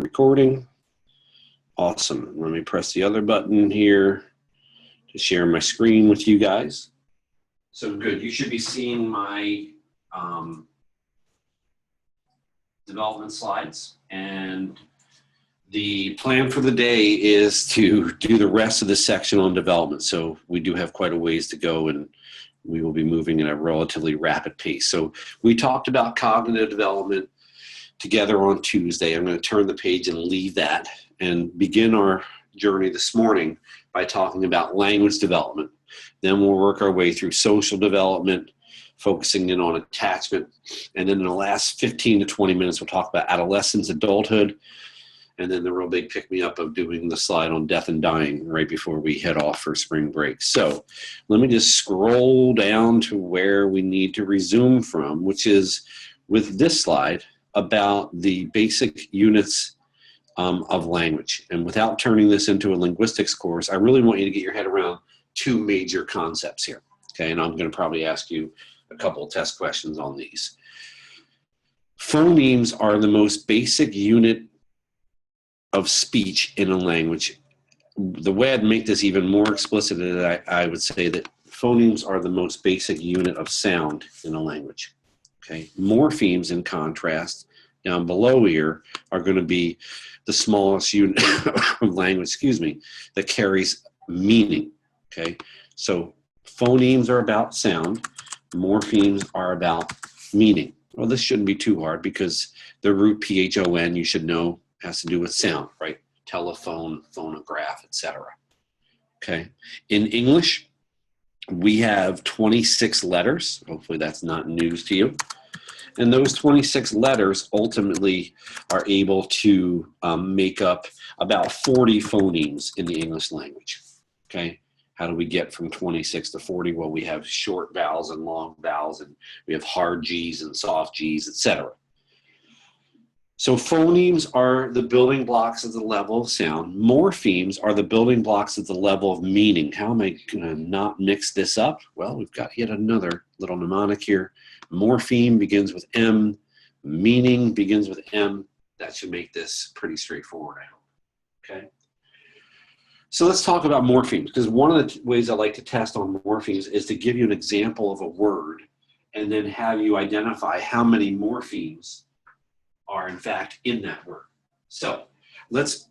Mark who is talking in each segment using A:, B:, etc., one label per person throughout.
A: recording. Awesome. Let me press the other button here to share my screen with you guys. So good. You should be seeing my development slides, and the plan for the day is to do the rest of the section on development. So we do have quite a ways to go, and we will be moving at a relatively rapid pace. So we talked about cognitive development together on Tuesday. I'm going to turn the page and leave that and begin our journey this morning by talking about language development. Then we'll work our way through social development, focusing in on attachment. And then in the last 15 to 20 minutes, we'll talk about adolescence, adulthood, and then the real big pick-me-up of doing the slide on death and dying right before we head off for spring break. So let me just scroll down to where we need to resume from, which is with this slide about the basic units of language. And without turning this into a linguistics course, I really want you to get your head around two major concepts here. Okay, and I'm going to probably ask you a couple of test questions on these. Phonemes are the most basic unit of speech in a language. The way I'd make this even more explicit is I would say that phonemes are the most basic unit of sound in a language. Okay, morphemes, in contrast, down below here, are going to be the smallest unit of language, that carries meaning. Okay, so phonemes are about sound, morphemes are about meaning. Well, this shouldn't be too hard because the root PHON, you should know, has to do with sound, right? Telephone, phonograph, etc. Okay, in English, we have 26 letters. Hopefully that's not news to you. And those 26 letters ultimately are able to make up about 40 phonemes in the English language. Okay, how do we get from 26 to 40? Well, we have short vowels and long vowels, and we have hard G's and soft G's, etc. So phonemes are the building blocks at the level of sound. Morphemes are the building blocks at the level of meaning. How am I going to not mix this up? Well, we've got yet another little mnemonic here. Morpheme begins with M. Meaning begins with M. That should make this pretty straightforward, I hope. Okay. So let's talk about morphemes, because one of the ways I like to test on morphemes is to give you an example of a word and then have you identify how many morphemes are in fact in that word. So let's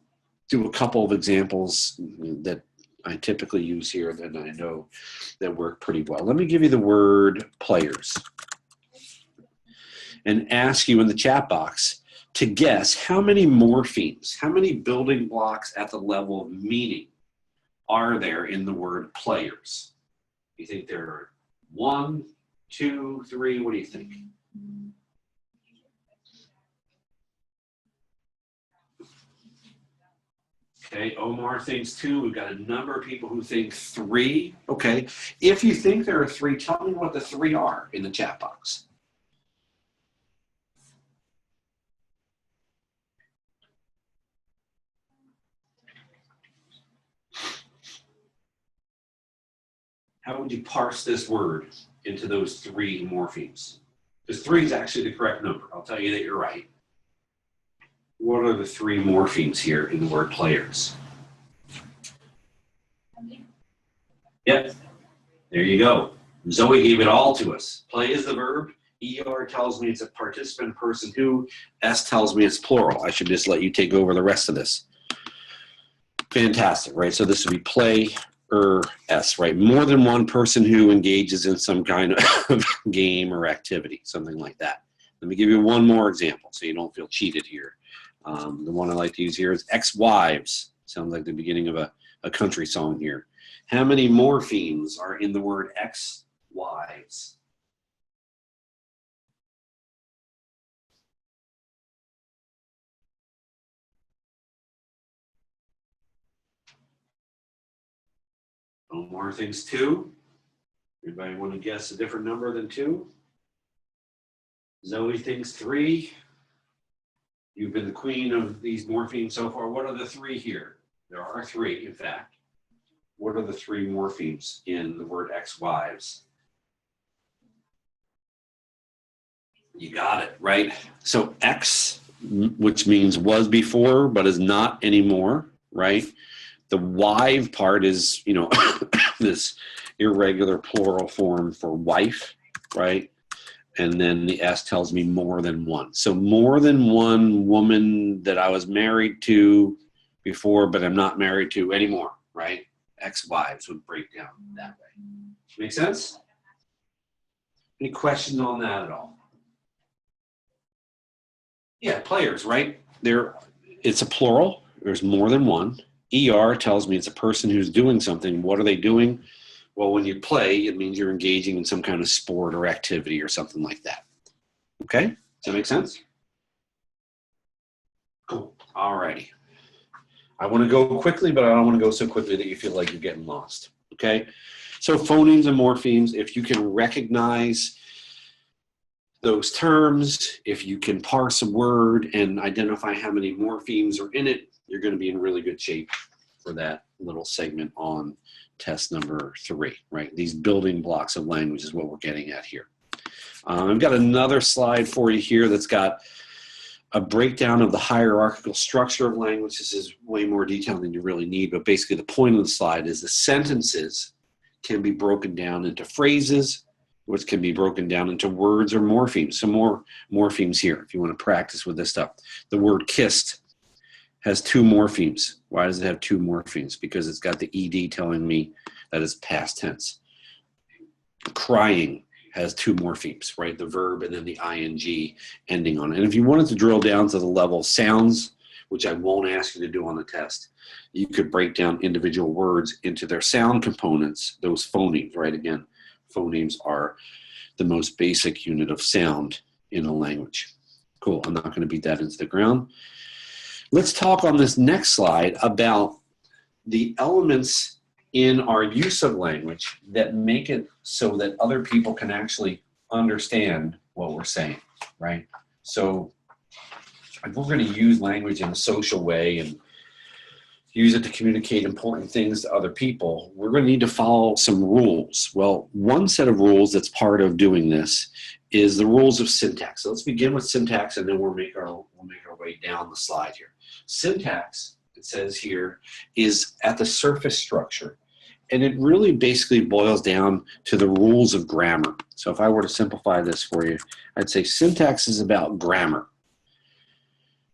A: do a couple of examples that I typically use here that I know that work pretty well. Let me give you the word players and ask you in the chat box to guess how many morphemes, how many building blocks at the level of meaning are there in the word players? You think there are 1, 2, 3? What do you think? Okay, Omar thinks 2. We've got a number of people who think 3. Okay, if you think there are 3, tell me what the 3 are in the chat box. How would you parse this word into those 3 morphemes? Because 3 is actually the correct number. I'll tell you that you're right. What are the 3 morphemes here in the word players? Yep, there you go. Zoe gave it all to us. Play is the verb. ER tells me it's a participant person who. S tells me it's plural. I should just let you take over the rest of this. Fantastic, right? So this would be play, S, right? More than one person who engages in some kind of game or activity, something like that. Let me give you one more example so you don't feel cheated here. The one I like to use here is ex-wives. Sounds like the beginning of a country song here. How many morphemes are in the word ex-wives? Omar thinks 2. Everybody want to guess a different number than 2? Zoe thinks 3. You've been the queen of these morphemes so far. What are the 3 here? There are 3, in fact. What are the 3 morphemes in the word ex-wives? You got it, right? So ex which means was before but is not anymore, right? The wive part is, you know, this irregular plural form for wife, right? And then the S tells me more than one. So more than one woman that I was married to before, but I'm not married to anymore, right? Ex-wives would break down that way. Make sense? Any questions on that at all? Yeah, players, right? It's a plural. There's more than one. ER tells me it's a person who's doing something. What are they doing? Well, when you play, it means you're engaging in some kind of sport or activity or something like that. Okay? Does that make sense? Cool. All righty. I want to go quickly, but I don't want to go so quickly that you feel like you're getting lost. Okay? So phonemes and morphemes, if you can recognize those terms, if you can parse a word and identify how many morphemes are in it, you're going to be in really good shape for that little segment on test number 3, right? These building blocks of language is what we're getting at here. I've got another slide for you here that's got a breakdown of the hierarchical structure of language. This is way more detail than you really need, but basically the point of the slide is the sentences can be broken down into phrases, which can be broken down into words or morphemes. Some more morphemes here if you want to practice with this stuff. The word kissed has 2 morphemes. Why does it have 2 morphemes? Because it's got the ED telling me that it's past tense. Crying has 2 morphemes, right? The verb and then the ing ending on it. And if you wanted to drill down to the level of sounds, which I won't ask you to do on the test, you could break down individual words into their sound components, those phonemes, right? Again, phonemes are the most basic unit of sound in a language. Cool, I'm not going to beat that into the ground. Let's talk on this next slide about the elements in our use of language that make it so that other people can actually understand what we're saying, right? So if we're going to use language in a social way and use it to communicate important things to other people, we're going to need to follow some rules. Well, one set of rules that's part of doing this is the rules of syntax. So let's begin with syntax and then we'll make our way down the slide here. Syntax, it says here, is at the surface structure. And it really basically boils down to the rules of grammar. So if I were to simplify this for you, I'd say syntax is about grammar.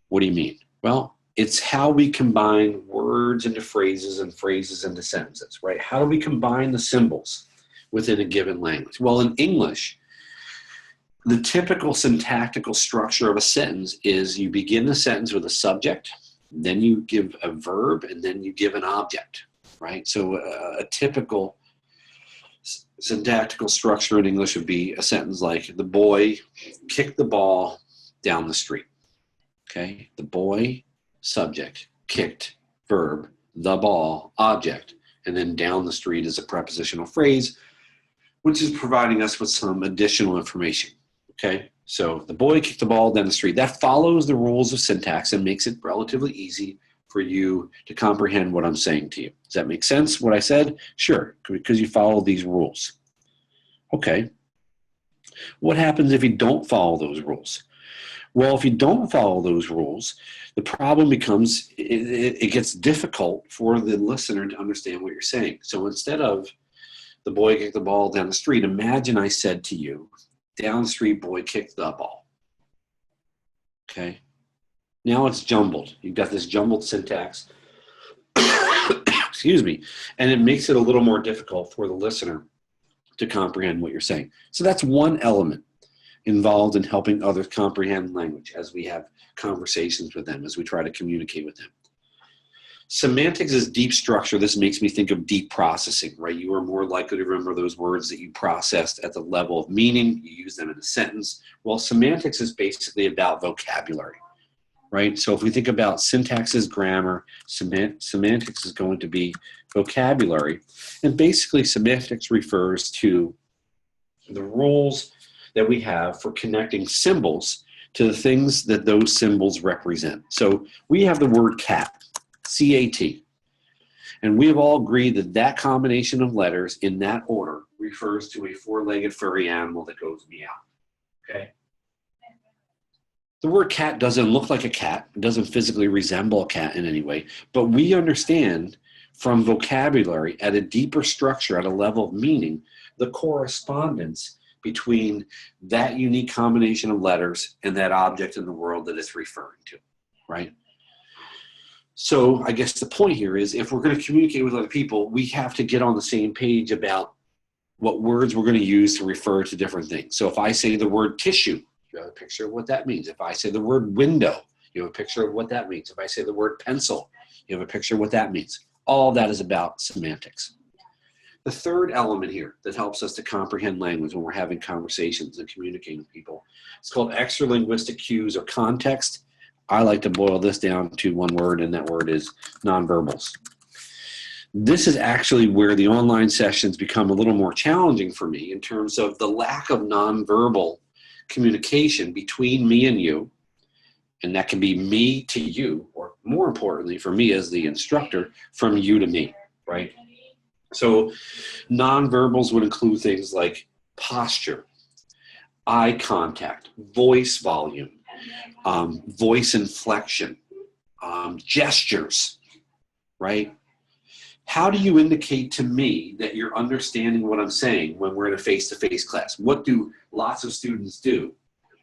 A: What do you mean? Well, it's how we combine words into phrases and phrases into sentences, right? How do we combine the symbols within a given language? Well, in English, the typical syntactical structure of a sentence is you begin the sentence with a subject, then you give a verb, and then you give an object, right? So a typical syntactical structure in English would be a sentence like, the boy kicked the ball down the street, okay? The boy, subject, kicked, verb, the ball, object, and then down the street is a prepositional phrase, which is providing us with some additional information, okay? So the boy kicked the ball down the street. That follows the rules of syntax and makes it relatively easy for you to comprehend what I'm saying to you. Does that make sense, what I said? Sure, because you follow these rules. Okay. What happens if you don't follow those rules? Well, if you don't follow those rules, the problem becomes it gets difficult for the listener to understand what you're saying. So instead of the boy kicked the ball down the street, imagine I said to you, down the street, boy kicked the ball. Okay? Now it's jumbled. You've got this jumbled syntax. Excuse me. And it makes it a little more difficult for the listener to comprehend what you're saying. So that's one element involved in helping others comprehend language as we have conversations with them, as we try to communicate with them. Semantics is deep structure. This makes me think of deep processing, right? You are more likely to remember those words that you processed at the level of meaning. You use them in a sentence. Well, semantics is basically about vocabulary, right? So if we think about syntax as grammar, semantics is going to be vocabulary. And basically semantics refers to the rules that we have for connecting symbols to the things that those symbols represent. So we have the word cat, C-A-T. And we have all agreed that that combination of letters in that order refers to a four-legged furry animal that goes meow. Okay? The word cat doesn't look like a cat. It doesn't physically resemble a cat in any way. But we understand from vocabulary at a deeper structure, at a level of meaning, the correspondence between that unique combination of letters and that object in the world that it's referring to, right? So I guess the point here is if we're going to communicate with other people, we have to get on the same page about what words we're going to use to refer to different things. So if I say the word tissue, you have a picture of what that means. If I say the word window, you have a picture of what that means. If I say the word pencil, you have a picture of what that means. All of that is about semantics. The third element here that helps us to comprehend language when we're having conversations and communicating with people, it's called extralinguistic cues or context. I like to boil this down to one word, and that word is nonverbals. This is actually where the online sessions become a little more challenging for me in terms of the lack of nonverbal communication between me and you, and that can be me to you, or more importantly for me as the instructor, from you to me, right? So nonverbals would include things like posture, eye contact, voice volume, voice inflection, gestures, right? How do you indicate to me that you're understanding what I'm saying when we're in a face-to-face class? What do lots of students do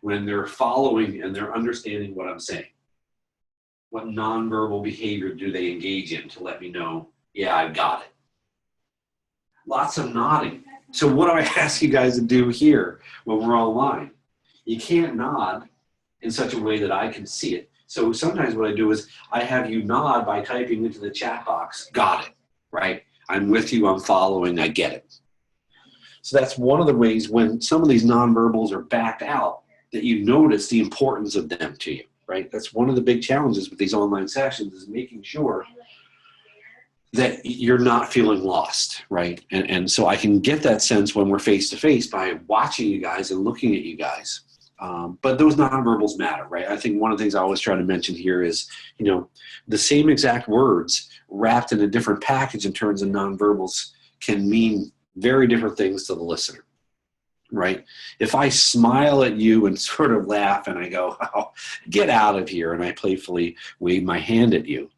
A: when they're following and they're understanding what I'm saying? What nonverbal behavior do they engage in to let me know, yeah, I've got it? Lots of nodding. So what do I ask you guys to do here when we're online? You can't nod in such a way that I can see it. So sometimes what I do is I have you nod by typing into the chat box, got it, right? I'm with you, I'm following, I get it. So that's one of the ways when some of these nonverbals are backed out that you notice the importance of them to you, right? That's one of the big challenges with these online sessions is making sure that you're not feeling lost, right? And so I can get that sense when we're face-to-face by watching you guys and looking at you guys. But those nonverbals matter, right? I think one of the things I always try to mention here is, you know, the same exact words wrapped in a different package in terms of nonverbals can mean very different things to the listener, right? If I smile at you and sort of laugh and I go, oh, get out of here, and I playfully wave my hand at you,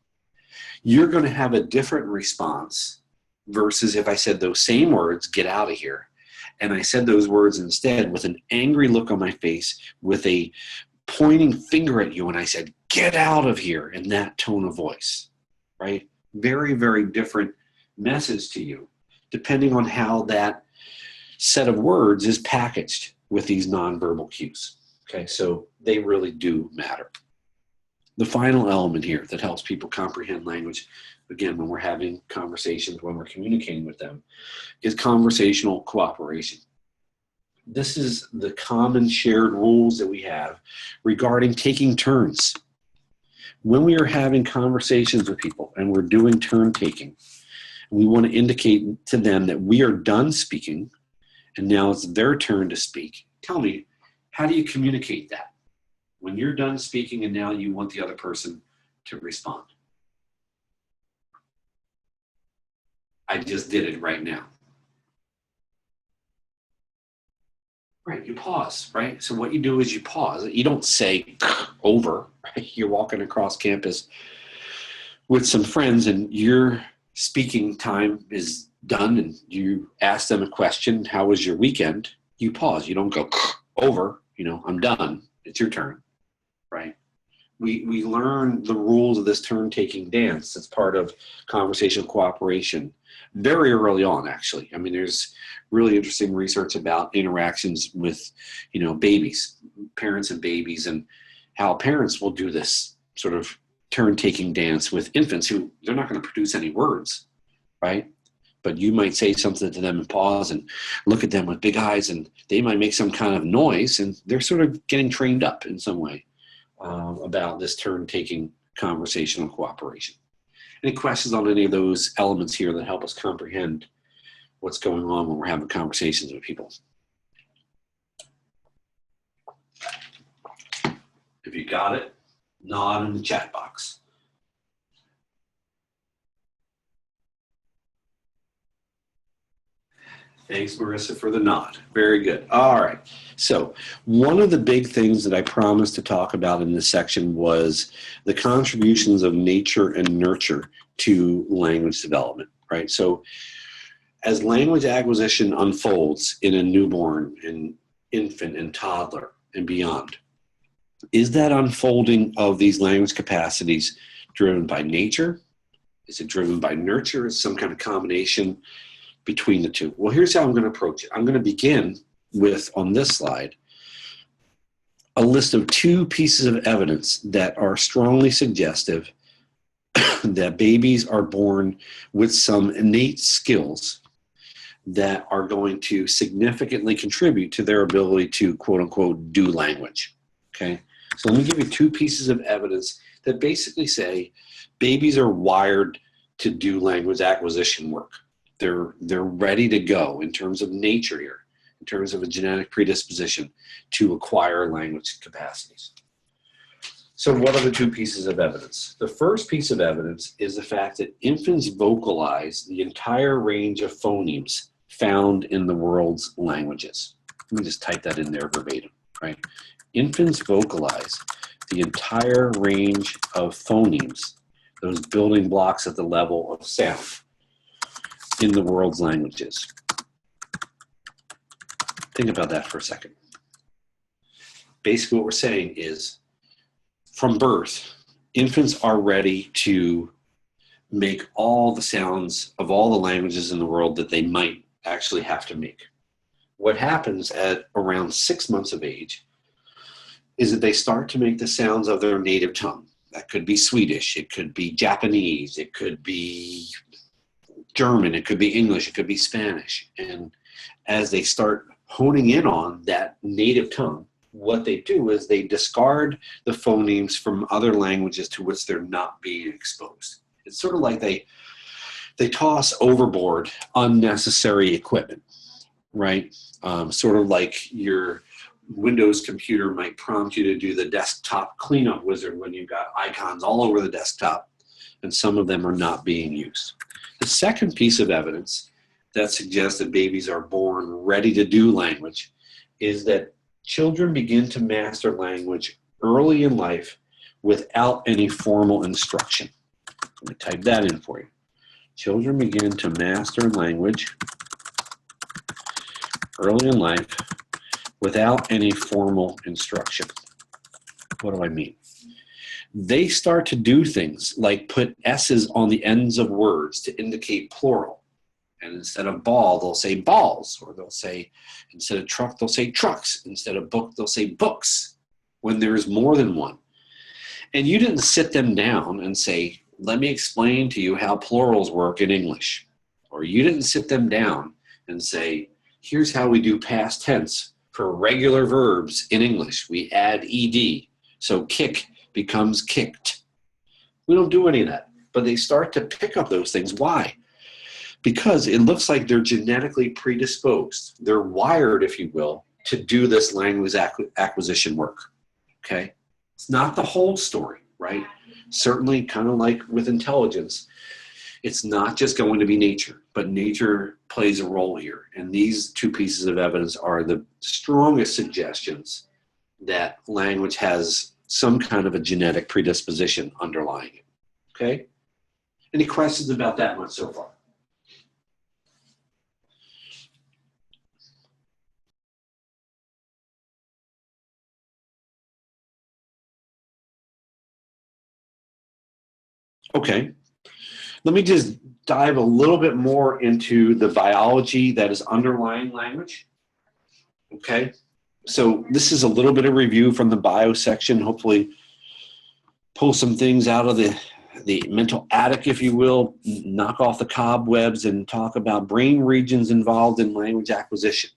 A: you're going to have a different response versus if I said those same words, get out of here, and I said those words instead with an angry look on my face, with a pointing finger at you, and I said, get out of here, in that tone of voice, right? Very, very different message to you, depending on how that set of words is packaged with these nonverbal cues. Okay, so they really do matter. The final element here that helps people comprehend language, again, when we're having conversations, when we're communicating with them, is conversational cooperation. This is the common shared rules that we have regarding taking turns. When we are having conversations with people and we're doing turn taking, we want to indicate to them that we are done speaking and now it's their turn to speak. Tell me, how do you communicate that? When you're done speaking and now you want the other person to respond. I just did it right now. Right, you pause, right? So what you do is you pause. You don't say over, right? You're walking across campus with some friends and your speaking time is done and you ask them a question, how was your weekend? You pause, you don't go over, you know, I'm done, it's your turn. Right? We learn the rules of this turn-taking dance that's part of conversational cooperation very early on, actually. I mean, there's really interesting research about interactions with, you know, babies, parents and babies, and how parents will do this sort of turn-taking dance with infants who they're not going to produce any words, right? But you might say something to them and pause and look at them with big eyes, and they might make some kind of noise, and they're sort of getting trained up in some way. About this turn-taking conversational cooperation. Any questions on any of those elements here that help us comprehend what's going on when we're having conversations with people? If you got it, nod in the chat box. Thanks, Marissa, for the nod. Very good. All right. So one of the big things that I promised to talk about in this section was the contributions of nature and nurture to language development, right? So as language acquisition unfolds in a newborn and infant and toddler and beyond, is that unfolding of these language capacities driven by nature? Is it driven by nurture? Is some kind of combination between the two? Well, here's how I'm going to approach it. I'm going to begin with, on this slide, a list of 2 pieces of evidence that are strongly suggestive that babies are born with some innate skills that are going to significantly contribute to their ability to, quote unquote, do language. Okay? So let me give you 2 pieces of evidence that basically say babies are wired to do language acquisition work. They're ready to go in terms of nature here, in terms of a genetic predisposition to acquire language capacities. So what are the 2 pieces of evidence? The first piece of evidence is the fact that infants vocalize the entire range of phonemes found in the world's languages. Let me just type that in there verbatim, right? Infants vocalize the entire range of phonemes, those building blocks at the level of sound in the world's languages. Think about that for a second. Basically what we're saying is, from birth, infants are ready to make all the sounds of all the languages in the world that they might actually have to make. What happens at around 6 months of age is that they start to make the sounds of their native tongue. That could be Swedish, it could be Japanese, it could be German, it could be English, it could be Spanish. And as they start honing in on that native tongue, what they do is they discard the phonemes from other languages to which they're not being exposed. It's sort of like they toss overboard unnecessary equipment, right? Sort of like your Windows computer might prompt you to do the desktop cleanup wizard when you've got icons all over the desktop, and some of them are not being used. The second piece of evidence that suggests that babies are born ready to do language is that children begin to master language early in life without any formal instruction. Let me type that in for you. Children begin to master language early in life without any formal instruction. What do I mean? They start to do things like put S's on the ends of words to indicate plural. And instead of ball, they'll say balls, or they'll say, instead of truck, they'll say trucks. Instead of book, they'll say books, when there's more than one. And you didn't sit them down and say, let me explain to you how plurals work in English. Or you didn't sit them down and say, here's how we do past tense for regular verbs in English. We add ed, so kick becomes kicked. We don't do any of that, but they start to pick up those things. Why? Because it looks like they're genetically predisposed. They're wired, if you will, to do this language acquisition work, okay? It's not the whole story, right? Certainly, kind of like with intelligence, it's not just going to be nature, but nature plays a role here. And these 2 pieces of evidence are the strongest suggestions that language has some kind of a genetic predisposition underlying it, okay? Any questions about that one so far? Okay, let me just dive a little bit more into the biology that is underlying language. Okay, so this is a little bit of review from the bio section, hopefully pull some things out of the mental attic, if you will, knock off the cobwebs and talk about brain regions involved in language acquisition.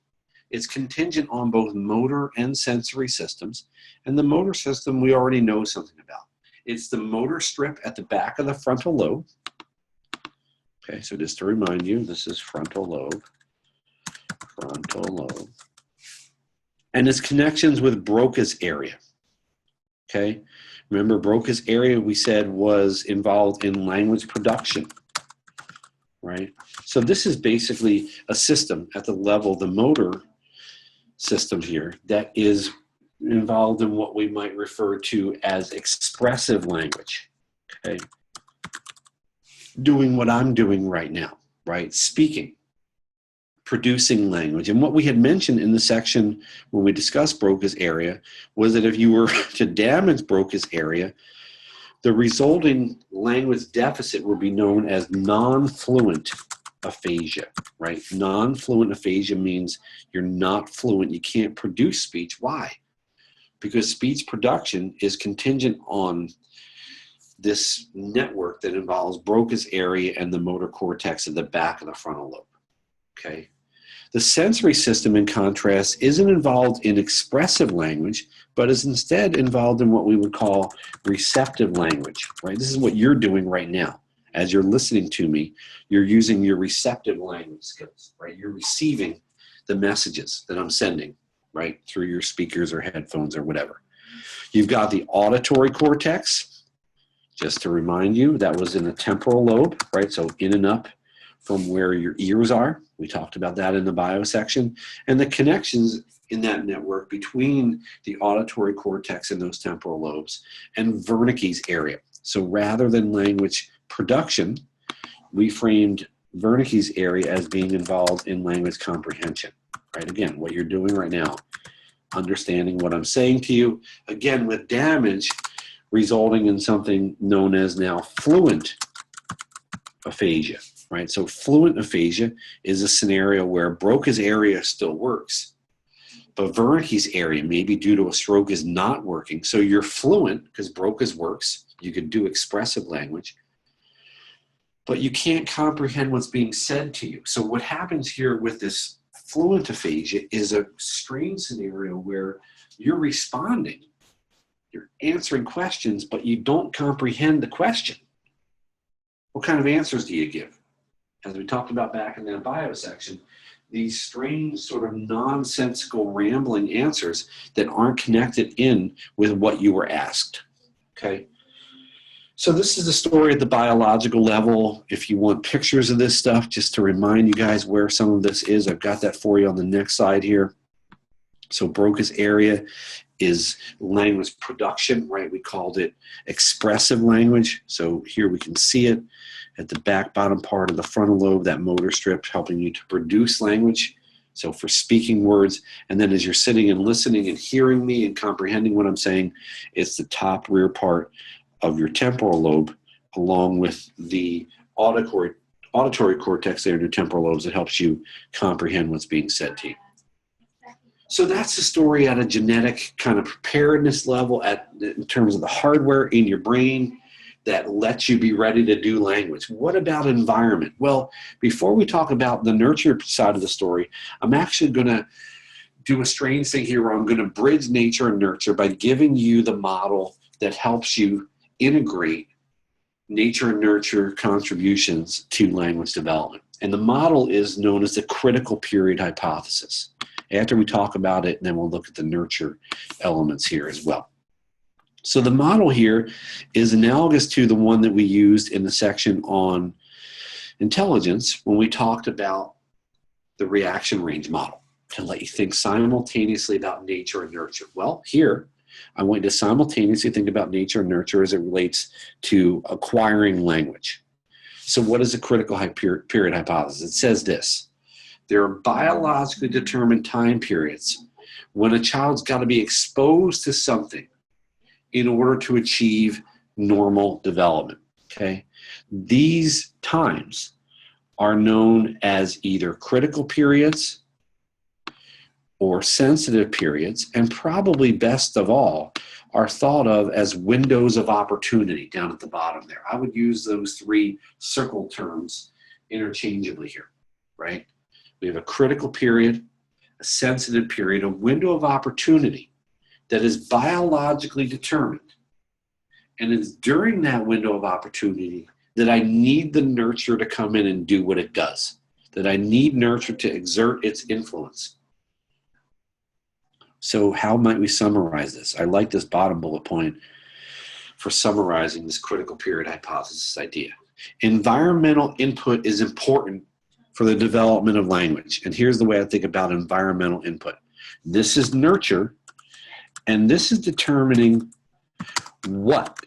A: It's contingent on both motor and sensory systems, and the motor system we already know something about. It's the motor strip at the back of the frontal lobe. Okay, so just to remind you, this is frontal lobe. And its connections with Broca's area. Okay, remember Broca's area we said was involved in language production. right? So this is basically a system at the level, the motor system here, that is involved in what we might refer to as expressive language, okay? Doing what I'm doing right now, right? Speaking, producing language. And what we had mentioned in the section when we discussed Broca's area was that if you were to damage Broca's area, the resulting language deficit would be known as non-fluent aphasia, right? Non-fluent aphasia means you're not fluent. You can't produce speech. Why? Because speech production is contingent on this network that involves Broca's area and the motor cortex at the back of the frontal lobe, okay? The sensory system, in contrast, isn't involved in expressive language, but is instead involved in what we would call receptive language, right? This is what you're doing right now. As you're listening to me, you're using your receptive language skills, right? You're receiving the messages that I'm sending, right, through your speakers or headphones or whatever. You've got the auditory cortex. Just to remind you, that was in the temporal lobe, right? So in and up from where your ears are. We talked about that in the bio section. And the connections in that network between the auditory cortex and those temporal lobes and Wernicke's area. So rather than language production, we framed Wernicke's area as being involved in language comprehension, right? Again, what you're doing right now, understanding what I'm saying to you, again, with damage resulting in something known as now fluent aphasia, right? So fluent aphasia is a scenario where Broca's area still works, but Wernicke's area, maybe due to a stroke, is not working. So you're fluent because Broca's works. You could do expressive language, but you can't comprehend what's being said to you. So what happens here with this fluent aphasia is a strange scenario where you're responding, you're answering questions, but you don't comprehend the question. What kind of answers do you give? As we talked about back in that bio section, these strange sort of nonsensical rambling answers that aren't connected in with what you were asked, okay? So this is the story at the biological level. If you want pictures of this stuff, just to remind you guys where some of this is, I've got that for you on the next slide here. So Broca's area is language production, right? We called it expressive language. So here we can see it at the back bottom part of the frontal lobe, that motor strip helping you to produce language. So for speaking words, and then as you're sitting and listening and hearing me and comprehending what I'm saying, it's the top rear part of your temporal lobe along with the auditory cortex there in your temporal lobes that helps you comprehend what's being said to you. So that's the story at a genetic kind of preparedness level in terms of the hardware in your brain that lets you be ready to do language. What about environment? Well, before we talk about the nurture side of the story, I'm actually going to do a strange thing here where I'm going to bridge nature and nurture by giving you the model that helps you integrate nature and nurture contributions to language development. And the model is known as the critical period hypothesis. After we talk about it, then we'll look at the nurture elements here as well. So the model here is analogous to the one that we used in the section on intelligence when we talked about the reaction range model to let you think simultaneously about nature and nurture. Well, here, I want you to simultaneously think about nature and nurture as it relates to acquiring language. So what is the critical period hypothesis? It says this: there are biologically determined time periods when a child's got to be exposed to something in order to achieve normal development, okay? These times are known as either critical periods or sensitive periods, and probably best of all, are thought of as windows of opportunity down at the bottom there. I would use those three circle terms interchangeably here, right? We have a critical period, a sensitive period, a window of opportunity that is biologically determined. And it's during that window of opportunity that I need the nurture to come in and do what it does, that I need nurture to exert its influence. So how might we summarize this? I like this bottom bullet point for summarizing this critical period hypothesis idea. Environmental input is important for the development of language. And here's the way I think about environmental input. This is nurture, and this is determining what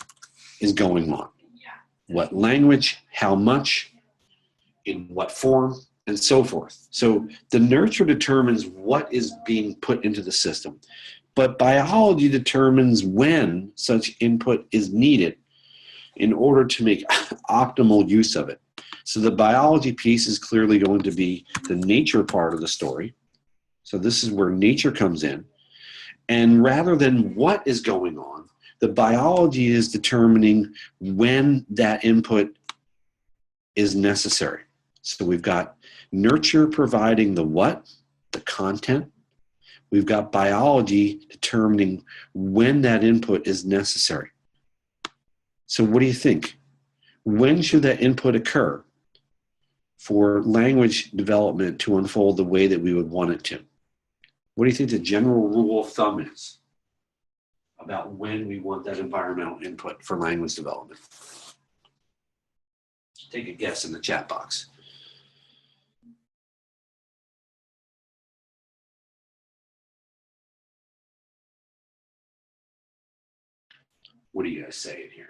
A: is going on. What language, how much, in what form, and so forth. So the nurture determines what is being put into the system. But biology determines when such input is needed in order to make optimal use of it. So the biology piece is clearly going to be the nature part of the story. So this is where nature comes in. And rather than what is going on, the biology is determining when that input is necessary. So we've got nurture providing the what, the content. We've got biology determining when that input is necessary. So what do you think? When should that input occur for language development to unfold the way that we would want it to? What do you think the general rule of thumb is about when we want that environmental input for language development? Take a guess in the chat box. What are you guys saying here?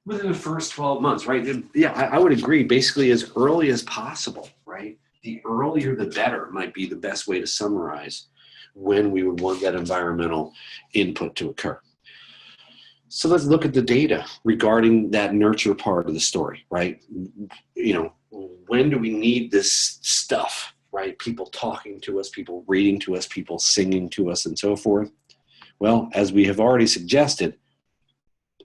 A: Within the first 12 months, right? Yeah, I would agree. Basically, as early as possible, right? The earlier, the better might be the best way to summarize when we would want that environmental input to occur. So let's look at the data regarding that nurture part of the story, right? You know, when do we need this stuff, right? People talking to us, people reading to us, people singing to us, and so forth. Well, as we have already suggested,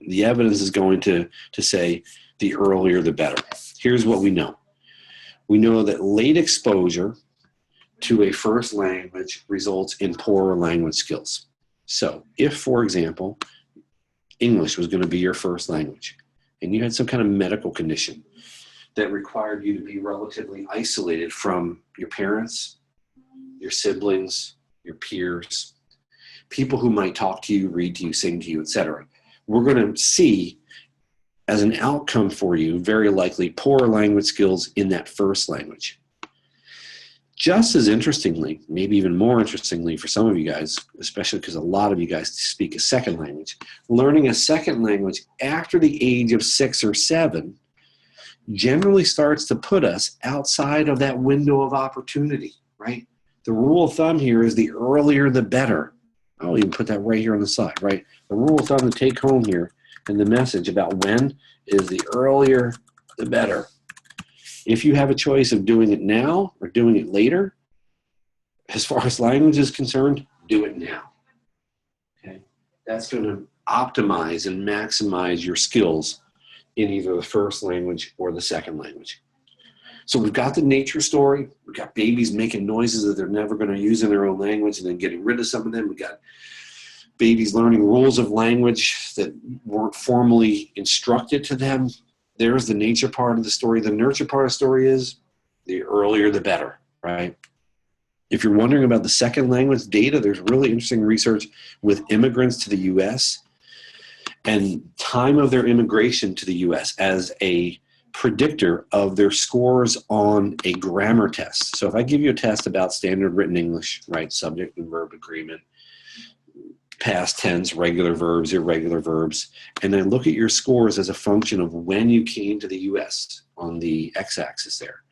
A: the evidence is going to say the earlier the better. Here's what we know. We know that late exposure to a first language results in poorer language skills. So if, for example, English was going to be your first language and you had some kind of medical condition that required you to be relatively isolated from your parents, your siblings, your peers, people who might talk to you, read to you, sing to you, etc., we're going to see as an outcome for you, very likely, poorer language skills in that first language. Just as interestingly, maybe even more interestingly for some of you guys, especially because a lot of you guys speak a second language, learning a second language after the age of 6 or 7 generally starts to put us outside of that window of opportunity, right? The rule of thumb here is the earlier the better. I'll even put that right here on the side, right? The rule of thumb to take home here and the message about when is the earlier the better. If you have a choice of doing it now or doing it later, as far as language is concerned, do it now. Okay? That's going to optimize and maximize your skills in either the first language or the second language. So we've got the nature story. We've got babies making noises that they're never going to use in their own language and then getting rid of some of them. We've got babies learning rules of language that weren't formally instructed to them. There's the nature part of the story. The nurture part of the story is the earlier the better, right? If you're wondering about the second language data, there's really interesting research with immigrants to the U.S. and time of their immigration to the U.S. as a predictor of their scores on a grammar test. So if I give you a test about standard written English, right, subject and verb agreement, past tense, regular verbs, irregular verbs, and then look at your scores as a function of when you came to the U.S. on the x-axis there,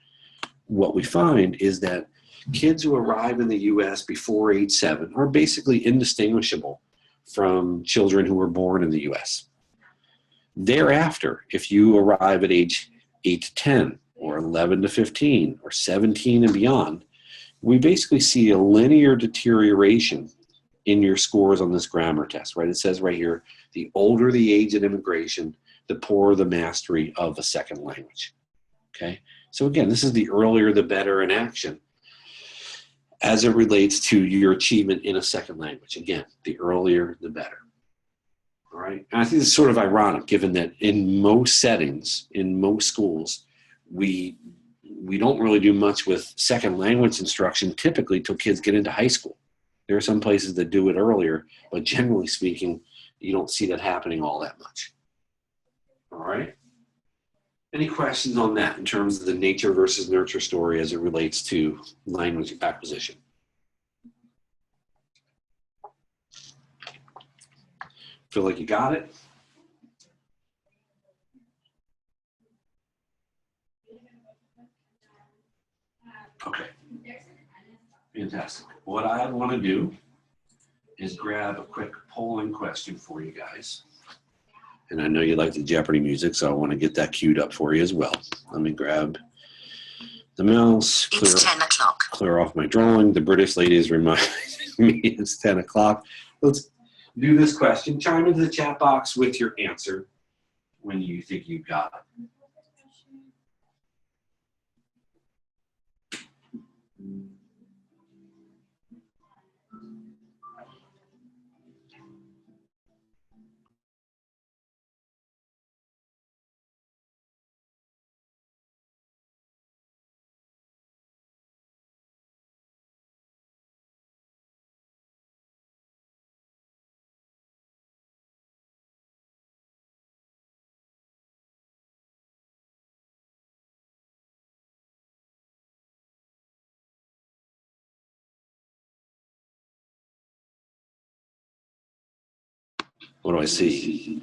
A: what we find is that kids who arrive in the U.S. before age 7 are basically indistinguishable from children who were born in the U.S. Thereafter, if you arrive at age 8 to 10 or 11 to 15 or 17 and beyond, we basically see a linear deterioration in your scores on this grammar test, right? It says right here, the older the age of immigration, the poorer the mastery of a second language, okay? So again, this is the earlier the better in action as it relates to your achievement in a second language. Again, the earlier the better. All right. And I think it's sort of ironic given that in most settings, in most schools, we don't really do much with second language instruction typically till kids get into high school. There are some places that do it earlier, but generally speaking, you don't see that happening all that much. All right. Any questions on that in terms of the nature versus nurture story as it relates to language acquisition? Feel like you got it? Okay. Fantastic. What I want to do is grab a quick polling question for you guys. And I know you like the Jeopardy music, so I want to get that queued up for you as well. Let me grab the mouse,
B: It's 10 o'clock.
A: Clear off my drawing. The British ladies remind me it's 10 o'clock. Let's do this question. Chime into the chat box with your answer when you think you've got it. What do I see?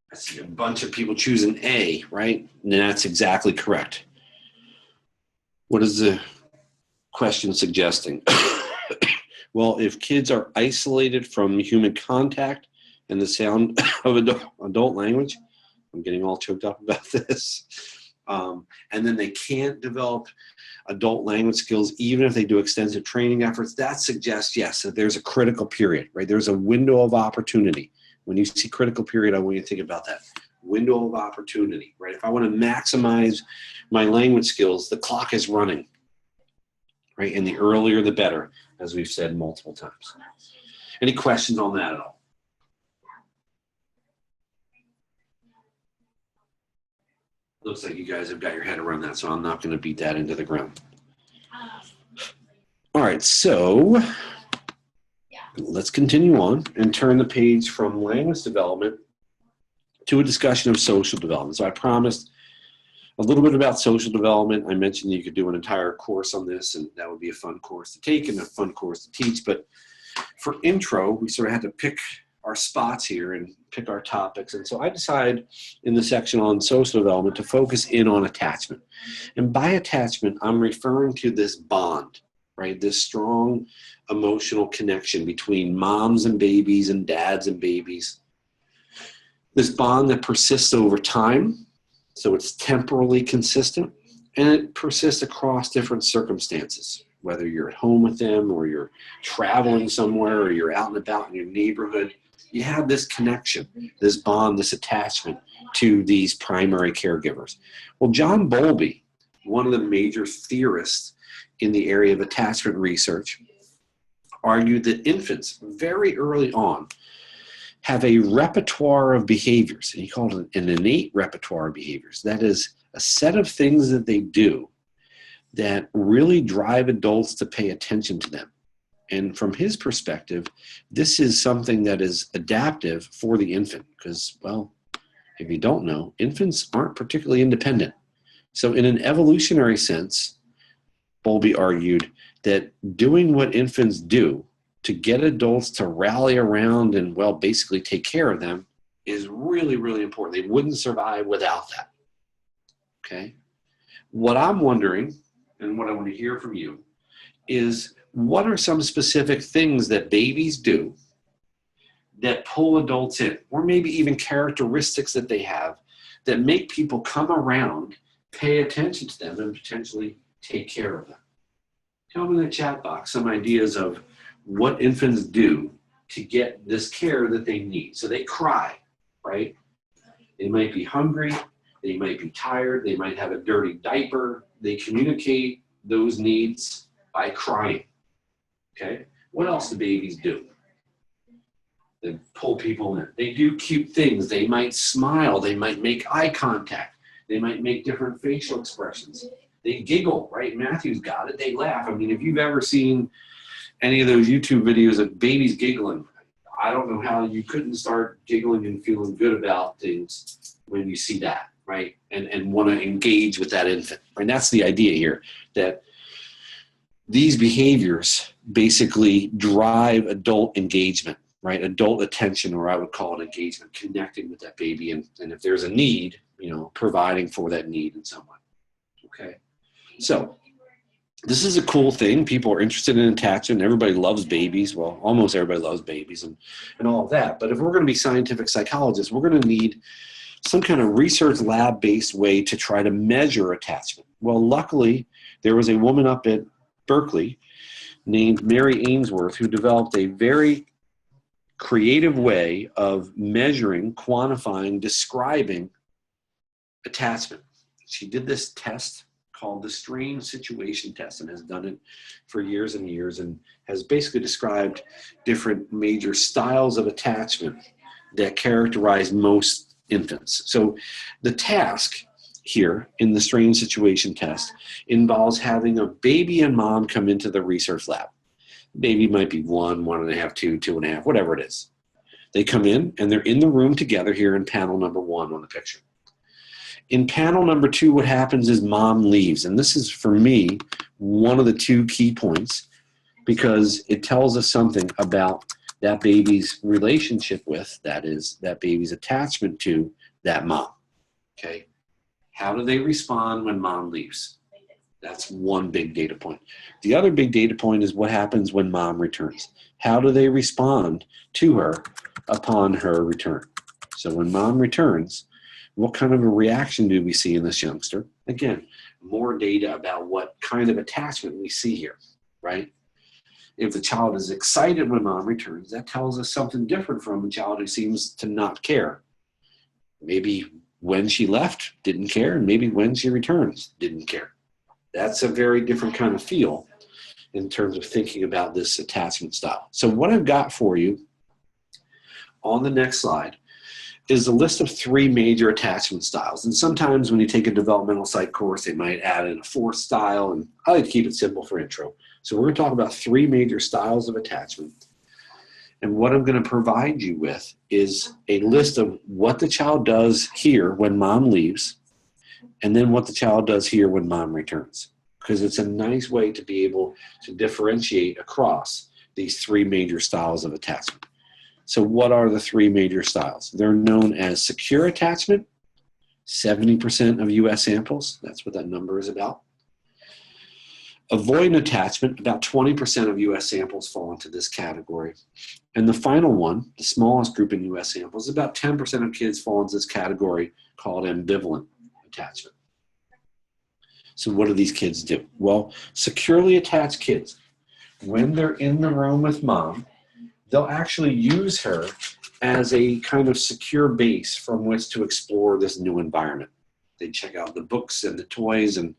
A: I see a bunch of people choosing A, right? And that's exactly correct. What is the question suggesting? Well, if kids are isolated from human contact and the sound of adult language, I'm getting all choked up about this, and then they can't develop adult language skills even if they do extensive training efforts, that suggests, yes, that there's a critical period, right? There's a window of opportunity. When you see critical period, I want you to think about that. Window of opportunity, right? If I want to maximize my language skills, the clock is running, right? And the earlier the better, as we've said multiple times. Any questions on that at all? Looks like you guys have got your head around that, so I'm not going to beat that into the ground. All right, so let's continue on and turn the page from language development to a discussion of social development. So I promised a little bit about social development. I mentioned you could do an entire course on this, and that would be a fun course to take and a fun course to teach. But for intro, we sort of had to pick our spots here and pick our topics. And so I decided in the section on social development to focus in on attachment. And by attachment, I'm referring to this bond, right? This strong emotional connection between moms and babies and dads and babies. This bond that persists over time, so it's temporally consistent, and it persists across different circumstances, whether you're at home with them or you're traveling somewhere or you're out and about in your neighborhood. You have this connection, this bond, this attachment to these primary caregivers. Well, John Bowlby, one of the major theorists in the area of attachment research, argued that infants very early on have a repertoire of behaviors. And he called it an innate repertoire of behaviors. That is a set of things that they do that really drive adults to pay attention to them. And from his perspective, this is something that is adaptive for the infant because, well, if you don't know, infants aren't particularly independent. So in an evolutionary sense, Bowlby argued that doing what infants do to get adults to rally around and, well, basically take care of them is really, really important. They wouldn't survive without that. Okay? What I'm wondering, and what I want to hear from you, is what are some specific things that babies do that pull adults in, or maybe even characteristics that they have that make people come around, pay attention to them, and potentially take care of them? Tell me in the chat box some ideas of what infants do to get this care that they need. So they cry, right? They might be hungry, they might be tired, they might have a dirty diaper. They communicate those needs by crying, okay? What else do babies do? They pull people in. They do cute things. They might smile. They might make eye contact. They might make different facial expressions. They giggle, right? Matthew's got it. They laugh. I mean, if you've ever seen any of those YouTube videos of babies giggling, I don't know how you couldn't start giggling and feeling good about things when you see that. right? And want to engage with that infant. And that's the idea here, that these behaviors basically drive adult engagement, right? Adult attention, or I would call it engagement, connecting with that baby. And if there's a need, providing for that need in some way. Okay. So this is a cool thing. People are interested in attachment. Everybody loves babies. Well, almost everybody loves babies and all of that. But if we're going to be scientific psychologists, we're going to need some kind of research lab-based way to try to measure attachment. Well, luckily, there was a woman up at Berkeley named Mary Ainsworth who developed a very creative way of measuring, quantifying, describing attachment. She did this test called the strain situation test and has done it for years and years, and has basically described different major styles of attachment that characterize most infants. So the task here in the strain situation test involves having a baby and mom come into the research lab. Baby might be 1, 1.5, 2, 2.5, whatever it is. They come in and they're in the room together here in panel number 1 on the picture. In panel number 2, what happens is mom leaves. And this is, for me, one of the 2 key points, because it tells us something about that baby's relationship with, that is, that baby's attachment to that mom. Okay? How do they respond when mom leaves? That's one big data point. The other big data point is what happens when mom returns. How do they respond to her upon her return? So when mom returns, what kind of a reaction do we see in this youngster? Again, more data about what kind of attachment we see here, right? If the child is excited when mom returns, that tells us something different from a child who seems to not care. Maybe when she left, didn't care, and maybe when she returns, didn't care. That's a very different kind of feel in terms of thinking about this attachment style. So what I've got for you on the next slide is a list of 3 major attachment styles. And sometimes when you take a developmental psych course, they might add in a 4th style, and I like to keep it simple for intro. So we're going to talk about 3 major styles of attachment. And what I'm going to provide you with is a list of what the child does here when mom leaves, and then what the child does here when mom returns. Because it's a nice way to be able to differentiate across these 3 major styles of attachment. So what are the 3 major styles? They're known as secure attachment, 70% of US samples. That's what that number is about. Avoidant attachment, about 20% of US samples fall into this category. And the final one, the smallest group in US samples, about 10% of kids fall into this category called ambivalent attachment. So what do these kids do? Well, securely attached kids, when they're in the room with mom, they'll actually use her as a kind of secure base from which to explore this new environment. They check out the books and the toys and,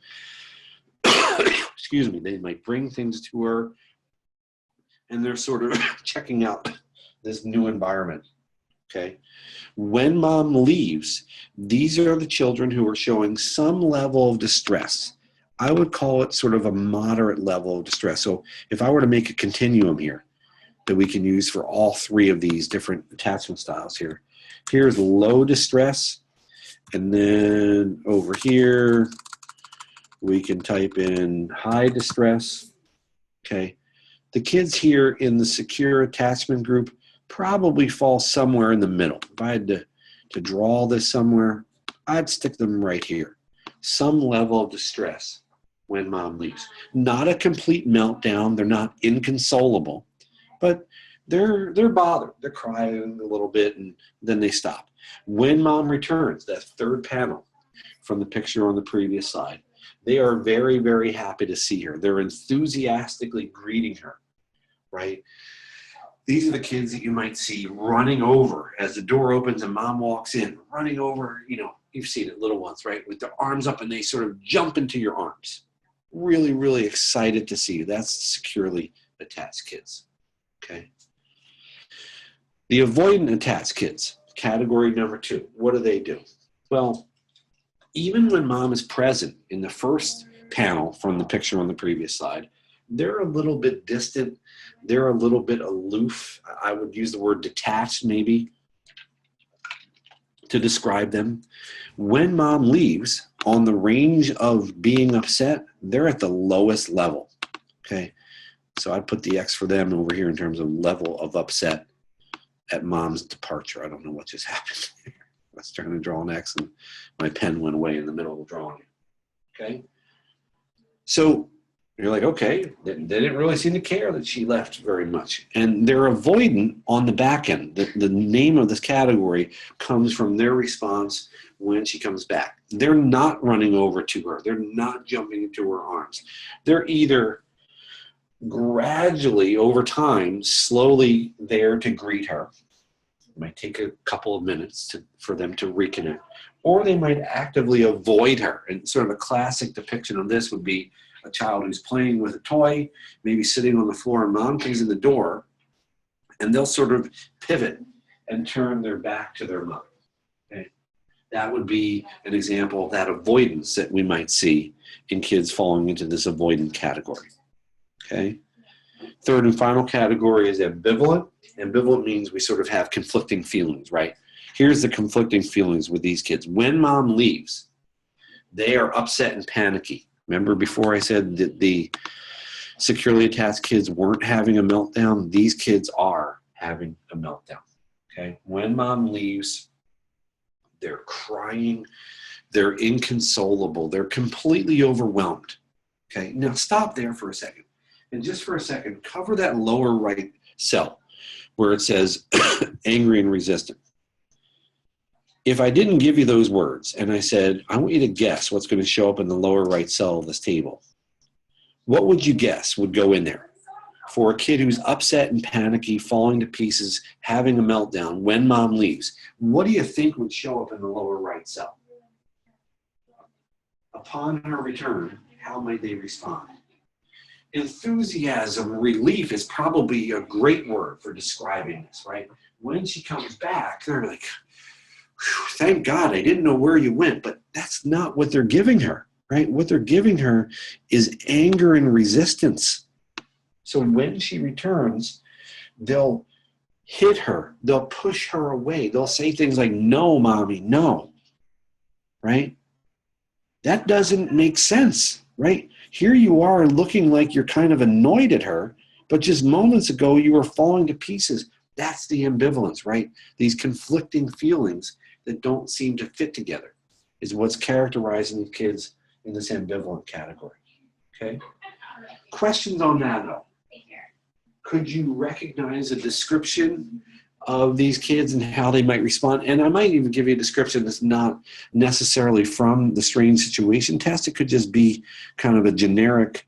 A: excuse me, they might bring things to her, and they're sort of checking out this new environment, okay? When mom leaves, these are the children who are showing some level of distress. I would call it sort of a moderate level of distress. So if I were to make a continuum here that we can use for all 3 of these different attachment styles here, here's low distress, and then over here, we can type in high distress, okay? The kids here in the secure attachment group probably fall somewhere in the middle. If I had to draw this somewhere, I'd stick them right here. Some level of distress when mom leaves. Not a complete meltdown. They're not inconsolable, but they're bothered. They're crying a little bit, and then they stop. When mom returns, that 3rd panel from the picture on the previous slide, they are very, very happy to see her. They're enthusiastically greeting her, right? These are the kids that you might see running over as the door opens and mom walks in, running over, you've seen it, little ones, right? With their arms up, and they sort of jump into your arms. Really, really excited to see you. That's securely attached kids, okay? The avoidant attached kids, category number 2, what do? Well, even when mom is present in the first panel from the picture on the previous slide, they're a little bit distant. They're a little bit aloof. I would use the word detached maybe to describe them. When mom leaves, on the range of being upset, they're at the lowest level. Okay, so I put the X for them over here in terms of level of upset at mom's departure. I don't know what just happened. I was trying to draw an X and my pen went away in the middle of drawing it. Okay, so you're like, okay, they didn't really seem to care that she left very much. And they're avoidant on the back end. The name of this category comes from their response when she comes back. They're not running over to her. They're not jumping into her arms. They're either gradually, over time, slowly there to greet her. It might take a couple of minutes for them to reconnect. Or they might actively avoid her. And sort of a classic depiction of this would be a child who's playing with a toy, maybe sitting on the floor, and mom comes in the door, and they'll sort of pivot and turn their back to their mother. Okay? That would be an example of that avoidance that we might see in kids falling into this avoidant category. Okay? Third and final category is ambivalent. Ambivalent means we sort of have conflicting feelings, right? Here's the conflicting feelings with these kids. When mom leaves, they are upset and panicky. Remember before I said that the securely attached kids weren't having a meltdown? These kids are having a meltdown. Okay? When mom leaves, they're crying, they're inconsolable, they're completely overwhelmed. Okay? Now stop there for a second. And just for a second, cover that lower right cell where it says angry and resistant. If I didn't give you those words and I said, I want you to guess what's going to show up in the lower right cell of this table, what would you guess would go in there for a kid who's upset and panicky, falling to pieces, having a meltdown when mom leaves? What do you think would show up in the lower right cell? Upon her return, how might they respond? Enthusiasm, relief is probably a great word for describing this, right? When she comes back, they're like, thank God, I didn't know where you went, but that's not what they're giving her, right? What they're giving her is anger and resistance. So when she returns, they'll hit her, they'll push her away, they'll say things like, no, mommy, no, right? That doesn't make sense, right? Here you are looking like you're kind of annoyed at her, but just moments ago you were falling to pieces. That's the ambivalence, right? These conflicting feelings that don't seem to fit together is what's characterizing the kids in this ambivalent category. Okay? Questions on that, though? Could you recognize a description of these kids and how they might respond? And I might even give you a description that's not necessarily from the strange situation test. It could just be kind of a generic,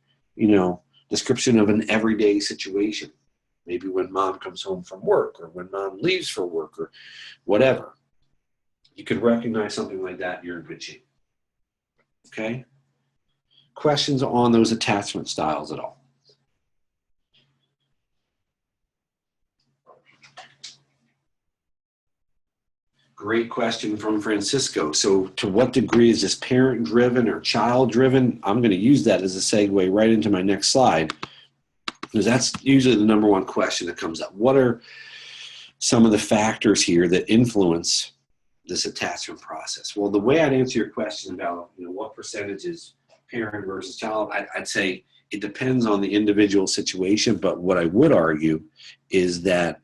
A: description of an everyday situation. Maybe when mom comes home from work or when mom leaves for work or whatever. You could recognize something like that, you're in good shape. Okay? Questions on those attachment styles at all? Great question from Francisco. So to what degree is this parent-driven or child-driven? I'm going to use that as a segue right into my next slide, because that's usually the number one question that comes up. What are some of the factors here that influence this attachment process? Well, the way I'd answer your question about what percentage is parent versus child, I'd say it depends on the individual situation, but what I would argue is that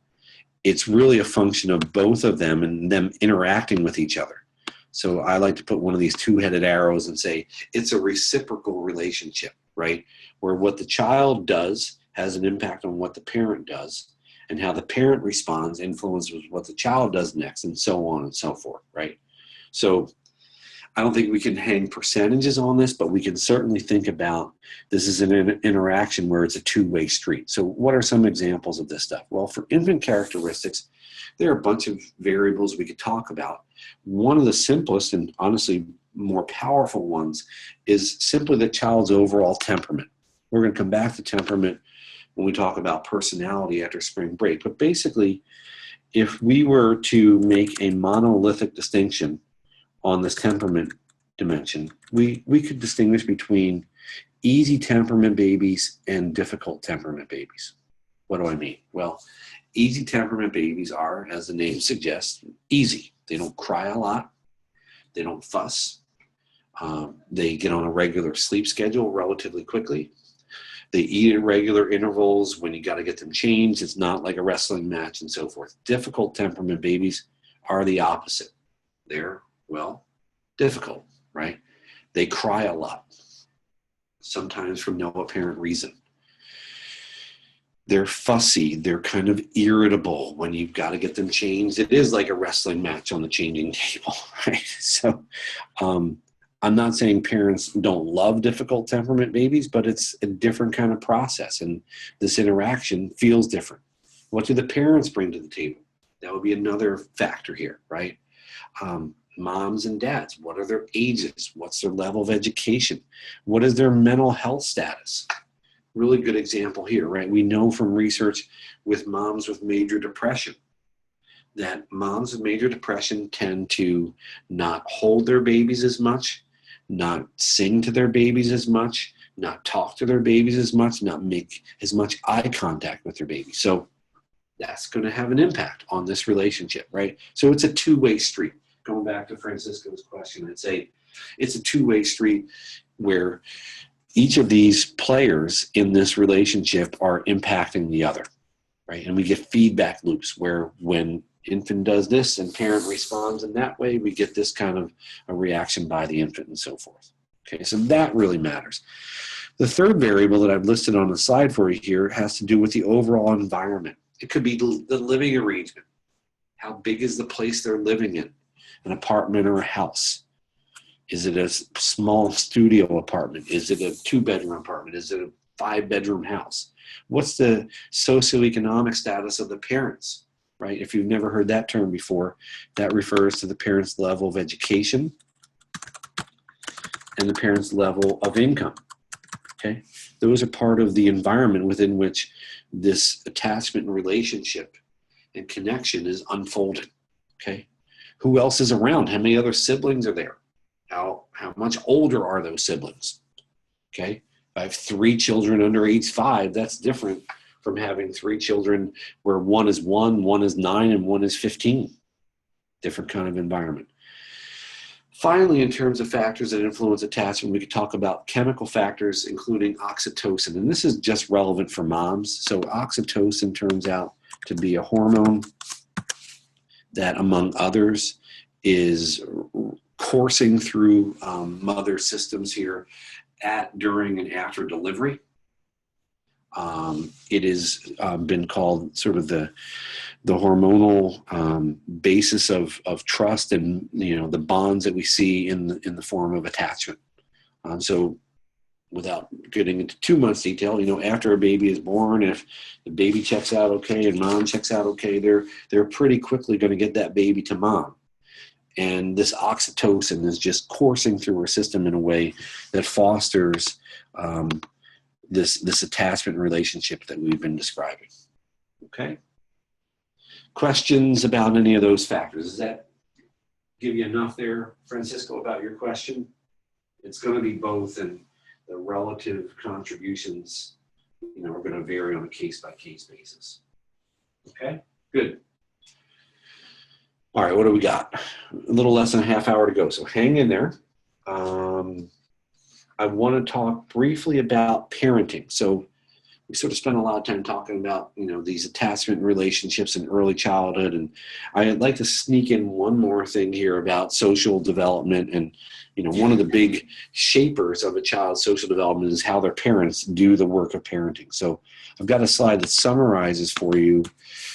A: it's really a function of both of them and them interacting with each other. So I like to put one of these two-headed arrows and say it's a reciprocal relationship, right? Where what the child does has an impact on what the parent does, and how the parent responds influences what the child does next, and so on and so forth, right? So I don't think we can hang percentages on this, but we can certainly think about this is an interaction where it's a two-way street. So what are some examples of this stuff? Well, for infant characteristics, there are a bunch of variables we could talk about. One of the simplest and honestly more powerful ones is simply the child's overall temperament. We're going to come back to temperament when we talk about personality after spring break. But basically, if we were to make a monolithic distinction on this temperament dimension, we could distinguish between easy temperament babies and difficult temperament babies. What do I mean? Well, easy temperament babies are, as the name suggests, easy. They don't cry a lot. They don't fuss. They get on a regular sleep schedule relatively quickly. They eat at regular intervals. When you got to get them changed, it's not like a wrestling match and so forth. Difficult temperament babies are the opposite. They're, well, difficult, right? They cry a lot, sometimes for no apparent reason. They're fussy. They're kind of irritable when you've got to get them changed. It is like a wrestling match on the changing table, right? So I'm not saying parents don't love difficult temperament babies, but it's a different kind of process, and this interaction feels different. What do the parents bring to the table? That would be another factor here, right? Moms and dads, what are their ages? What's their level of education? What is their mental health status? Really good example here, right? We know from research with moms with major depression that moms with major depression tend to not hold their babies as much, not sing to their babies as much, not talk to their babies as much, not make as much eye contact with their baby. So that's going to have an impact on this relationship, right? So it's a two-way street. Going back to Francisco's question, I'd say it's a two-way street where each of these players in this relationship are impacting the other, right? And we get feedback loops where when infant does this and parent responds in that way, we get this kind of a reaction by the infant and so forth. Okay, so that really matters. The third variable that I've listed on the slide for you here has to do with the overall environment. It could be the living arrangement. How big is the place they're living in? An apartment or a house? Is it a small studio apartment? Is it a 2-bedroom apartment? Is it a 5-bedroom house? What's the socioeconomic status of the parents, right? If you've never heard that term before, that refers to the parents' level of education and the parents' level of income, okay? Those are part of the environment within which this attachment and relationship and connection is unfolding, okay? Who else is around? How many other siblings are there? How much older are those siblings? Okay, if I have 3 children under age 5, that's different from having 3 children where one is 1, one is 9, and one is 15. Different kind of environment. Finally, in terms of factors that influence attachment, we could talk about chemical factors, including oxytocin. And this is just relevant for moms. So oxytocin turns out to be a hormone that, among others, is coursing through mother systems here during and after delivery. It has been called sort of the hormonal basis of trust and, you know, the bonds that we see in the form of attachment. So without getting into too much detail, you know, after a baby is born, if the baby checks out okay and mom checks out okay, they're pretty quickly going to get that baby to mom. And this oxytocin is just coursing through our system in a way that fosters this attachment relationship that we've been describing. Okay? Questions about any of those factors? Does that give you enough there, Francisco, about your question? It's going to be both, and the relative contributions, you know, are going to vary on a case-by-case basis. Okay? Good. All right, what do we got? A little less than a half hour to go, so hang in there. I want to talk briefly about parenting. So we sort of spent a lot of time talking about, you know, these attachment relationships in early childhood, and I'd like to sneak in one more thing here about social development. And, you know, one of the big shapers of a child's social development is how their parents do the work of parenting. So I've got a slide that summarizes for you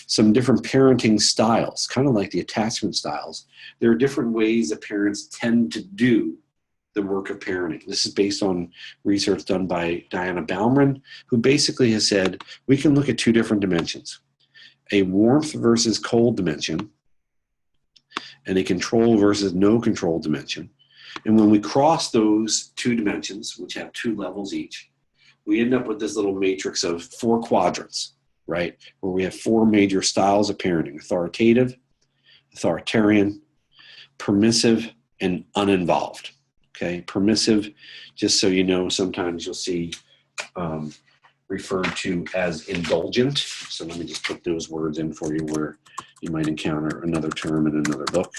A: some different parenting styles, kind of like the attachment styles. There are different ways that parents tend to do the work of parenting. This is based on research done by Diana Baumrind, who basically has said we can look at 2 different dimensions, a warmth versus cold dimension and a control versus no control dimension. And when we cross those 2 dimensions, which have 2 levels each, we end up with this little matrix of 4 quadrants, right? Where we have 4 major styles of parenting: authoritative, authoritarian, permissive, and uninvolved. Okay, permissive, just so you know, sometimes you'll see referred to as indulgent. So let me just put those words in for you where you might encounter another term in another book.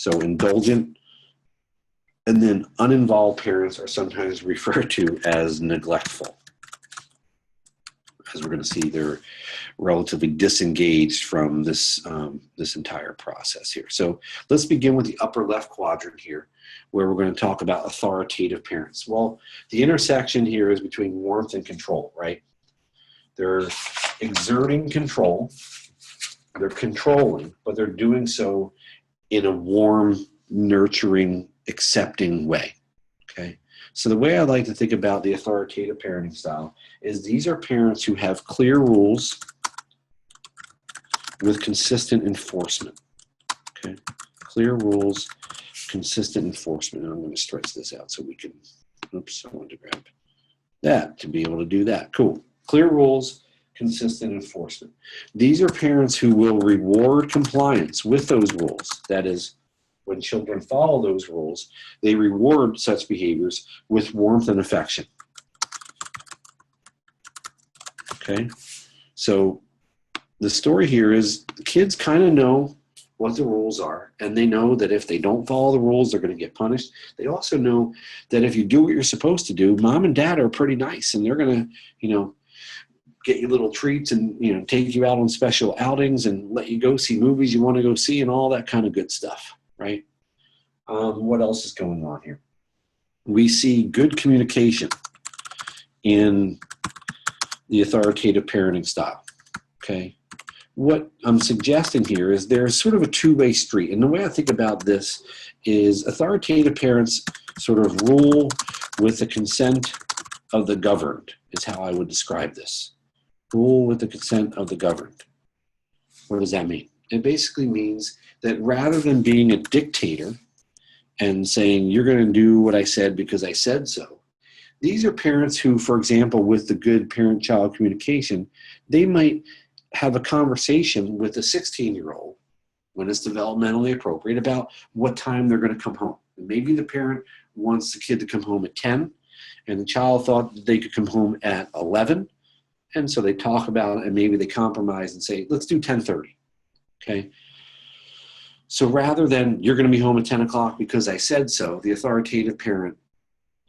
A: So indulgent. And then uninvolved parents are sometimes referred to as neglectful. As we're going to see, they're relatively disengaged from this, this entire process here. So let's begin with the upper left quadrant here, where we're going to talk about authoritative parents. Well, the intersection here is between warmth and control, right? They're exerting control, they're controlling, but they're doing so in a warm, nurturing, accepting way, okay? So the way I like to think about the authoritative parenting style is these are parents who have clear rules with consistent enforcement, okay? Clear rules, consistent enforcement. And I'm going to stretch this out so we can, oops, I wanted to grab that to be able to do that. Cool. Clear rules, consistent enforcement. These are parents who will reward compliance with those rules. That is, when children follow those rules, they reward such behaviors with warmth and affection. Okay? So the story here is the kids kind of know what the rules are, and they know that if they don't follow the rules, they're going to get punished. They also know that if you do what you're supposed to do, mom and dad are pretty nice, and they're going to, get you little treats and, take you out on special outings and let you go see movies you want to go see and all that kind of good stuff. Right? What else is going on here? We see good communication in the authoritative parenting style, okay? What I'm suggesting here is there's sort of a two-way street. And the way I think about this is authoritative parents sort of rule with the consent of the governed is how I would describe this. Rule with the consent of the governed. What does that mean? It basically means that rather than being a dictator and saying, you're going to do what I said because I said so, these are parents who, for example, with the good parent-child communication, they might have a conversation with a 16-year-old when it's developmentally appropriate about what time they're going to come home. And maybe the parent wants the kid to come home at 10, and the child thought that they could come home at 11, and so they talk about it, and maybe they compromise and say, let's do 10:30, okay? So rather than you're going to be home at 10 o'clock because I said so, the authoritative parent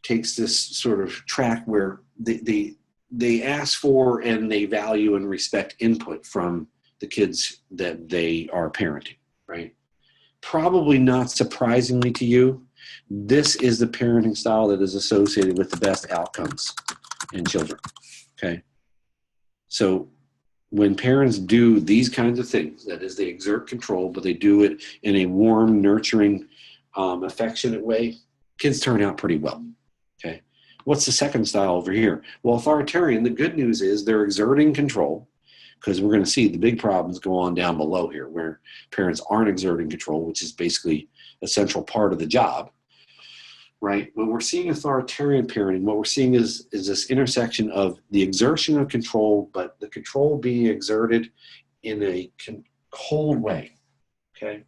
A: takes this sort of track where they ask for and they value and respect input from the kids that they are parenting, right? Probably not surprisingly to you, this is the parenting style that is associated with the best outcomes in children, okay? So when parents do these kinds of things, that is, they exert control, but they do it in a warm, nurturing, affectionate way, kids turn out pretty well, okay? What's the second style over here? Well, authoritarian, the good news is they're exerting control, because we're going to see the big problems go on down below here where parents aren't exerting control, which is basically a central part of the job, right? When we're seeing authoritarian parenting, what we're seeing is this intersection of the exertion of control, but the control being exerted in a cold way, okay?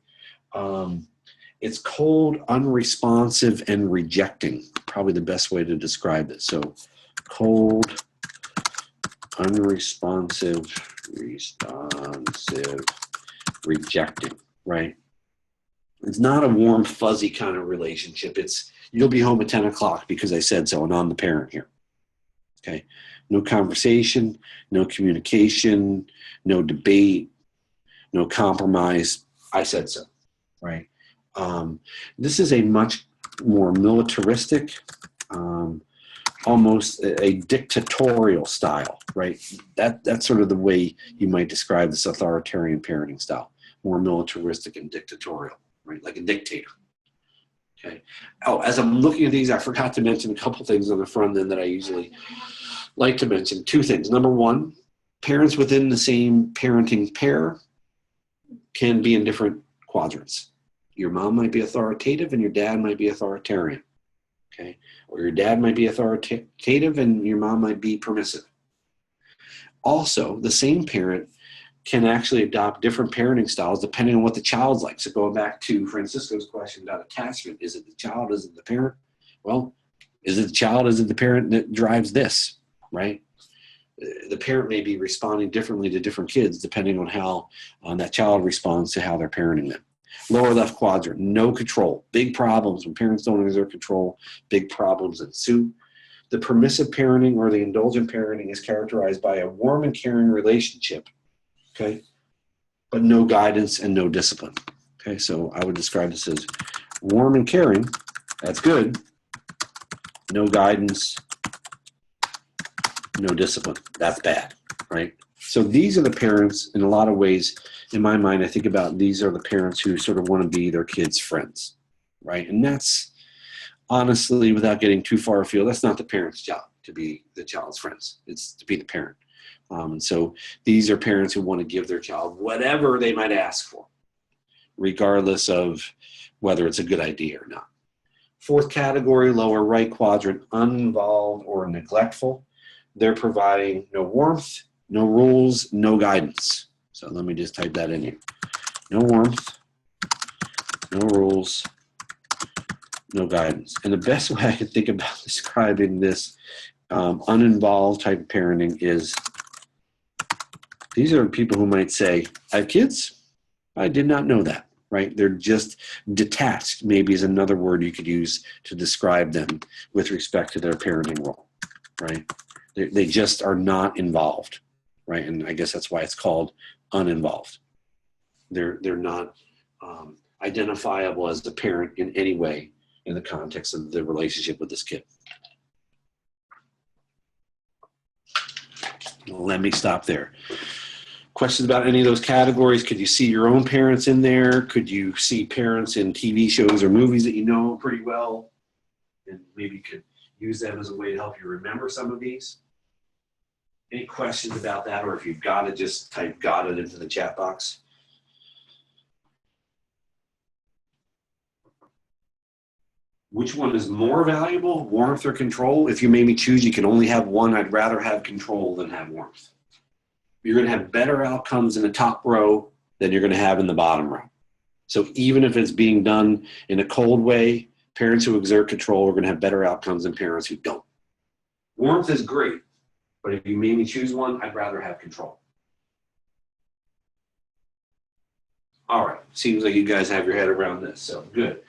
A: It's cold, unresponsive, and rejecting, probably the best way to describe it. So cold, unresponsive, rejecting, right? It's not a warm, fuzzy kind of relationship. It's you'll be home at 10 o'clock because I said so, and I'm the parent here. Okay? No conversation, no communication, no debate, no compromise. I said so, right? This is a much more militaristic, almost a dictatorial style, right? That's sort of the way you might describe this authoritarian parenting style, more militaristic and dictatorial, right? Like a dictator. Okay. Oh, as I'm looking at these, I forgot to mention a couple things on the front end that I usually like to mention. Two things. Number one, parents within the same parenting pair can be in different quadrants. Your mom might be authoritative and your dad might be authoritarian. Okay. Or your dad might be authoritative and your mom might be permissive. Also, the same parent can actually adopt different parenting styles depending on what the child's like. So going back to Francisco's question about attachment, is it the child, is it the parent? Well, is it the child, is it the parent that drives this, right? The parent may be responding differently to different kids depending on how that child responds to how they're parenting them. Lower left quadrant, no control. Big problems when parents don't exert control. Big problems ensue. The permissive parenting or the indulgent parenting is characterized by a warm and caring relationship, okay, but no guidance and no discipline. Okay, so I would describe this as warm and caring. That's good. No guidance, no discipline. That's bad, right? So these are the parents, in a lot of ways, in my mind, I think about these are the parents who sort of want to be their kids' friends, right? And that's honestly, without getting too far afield, that's not the parent's job to be the child's friends. It's to be the parent. And so these are parents who want to give their child whatever they might ask for, regardless of whether it's a good idea or not. Fourth category, lower right quadrant, uninvolved or neglectful. They're providing no warmth, no rules, no guidance. So let me just type that in here. No warmth, no rules, no guidance. And the best way I can think about describing this uninvolved type of parenting is these are people who might say, I have kids? I did not know that, right? They're just detached, maybe is another word you could use to describe them with respect to their parenting role, right? They just are not involved, right? And I guess that's why it's called uninvolved. They're not identifiable as the parent in any way in the context of the relationship with this kid. Let me stop there. Questions about any of those categories? Could you see your own parents in there? Could you see parents in TV shows or movies that you know pretty well? And maybe you could use them as a way to help you remember some of these. Any questions about that? Or if you've got it, just type "got it" into the chat box. Which one is more valuable, warmth or control? If you made me choose, you can only have one. I'd rather have control than have warmth. You're going to have better outcomes in the top row than you're going to have in the bottom row. So even if it's being done in a cold way, parents who exert control are going to have better outcomes than parents who don't. Warmth is great, but if you made me choose one, I'd rather have control. All right, seems like you guys have your head around this, so good.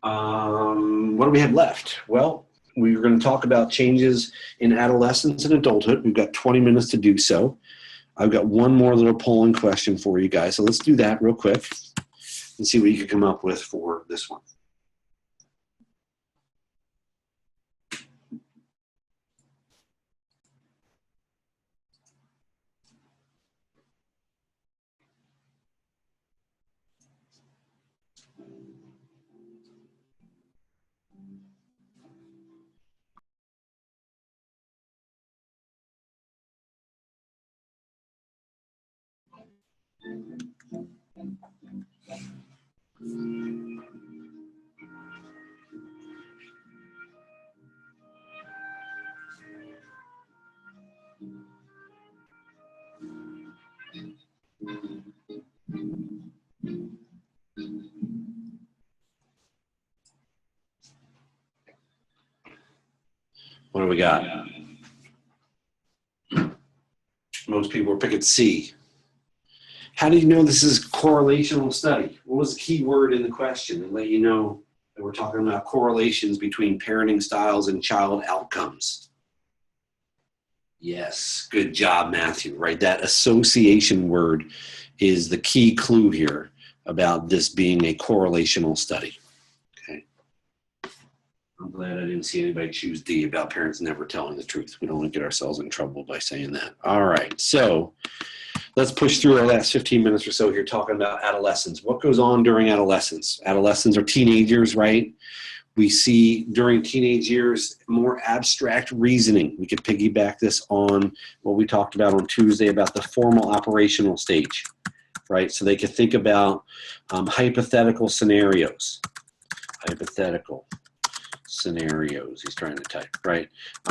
A: What do we have left? Well, we're going to talk about changes in adolescence and adulthood. We've got 20 minutes to do so. I've got one more little polling question for you guys. So let's do that real quick and see what you can come up with for this one. What do we got? Most people are picking C. How do you know this is a correlational study? What was the key word in the question to let you know that we're talking about correlations between parenting styles and child outcomes? Yes, good job, Matthew, right? That association word is the key clue here about this being a correlational study. Okay. I'm glad I didn't see anybody choose D about parents never telling the truth. We don't want to get ourselves in trouble by saying that. All right, so let's push through our last 15 minutes or so here talking about adolescence. What goes on during adolescence? Adolescents are teenagers, right? We see during teenage years more abstract reasoning. We could piggyback this on what we talked about on Tuesday about the formal operational stage, right? So they could think about hypothetical scenarios. Hypothetical scenarios, he's trying to type, right?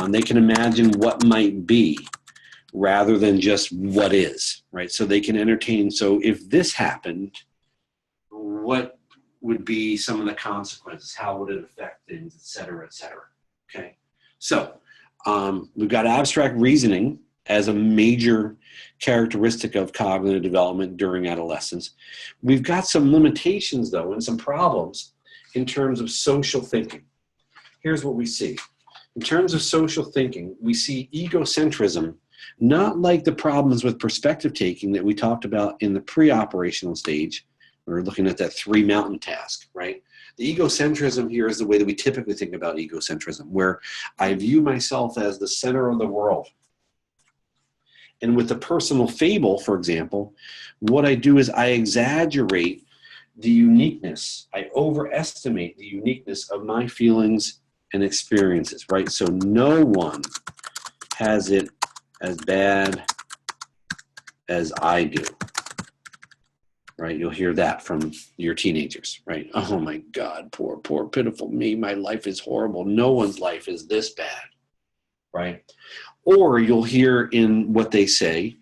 A: They can imagine what might be rather than just what is, right? So they can entertain, so if this happened, what would be some of the consequences? How would it affect things, et cetera, okay? So we've got abstract reasoning, as a major characteristic of cognitive development during adolescence. We've got some limitations, though, and some problems in terms of social thinking. Here's what we see. In terms of social thinking, we see egocentrism, not like the problems with perspective taking that we talked about in the pre-operational stage. We're looking at that 3 mountain task, right? The egocentrism here is the way that we typically think about egocentrism, where I view myself as the center of the world. And with the personal fable, for example, what I do is I exaggerate the uniqueness. I overestimate the uniqueness of my feelings and experiences, right? So no one has it as bad as I do, right? You'll hear that from your teenagers, right? Oh my God, poor, pitiful me. My life is horrible. No one's life is this bad, right? Or you'll hear in what they say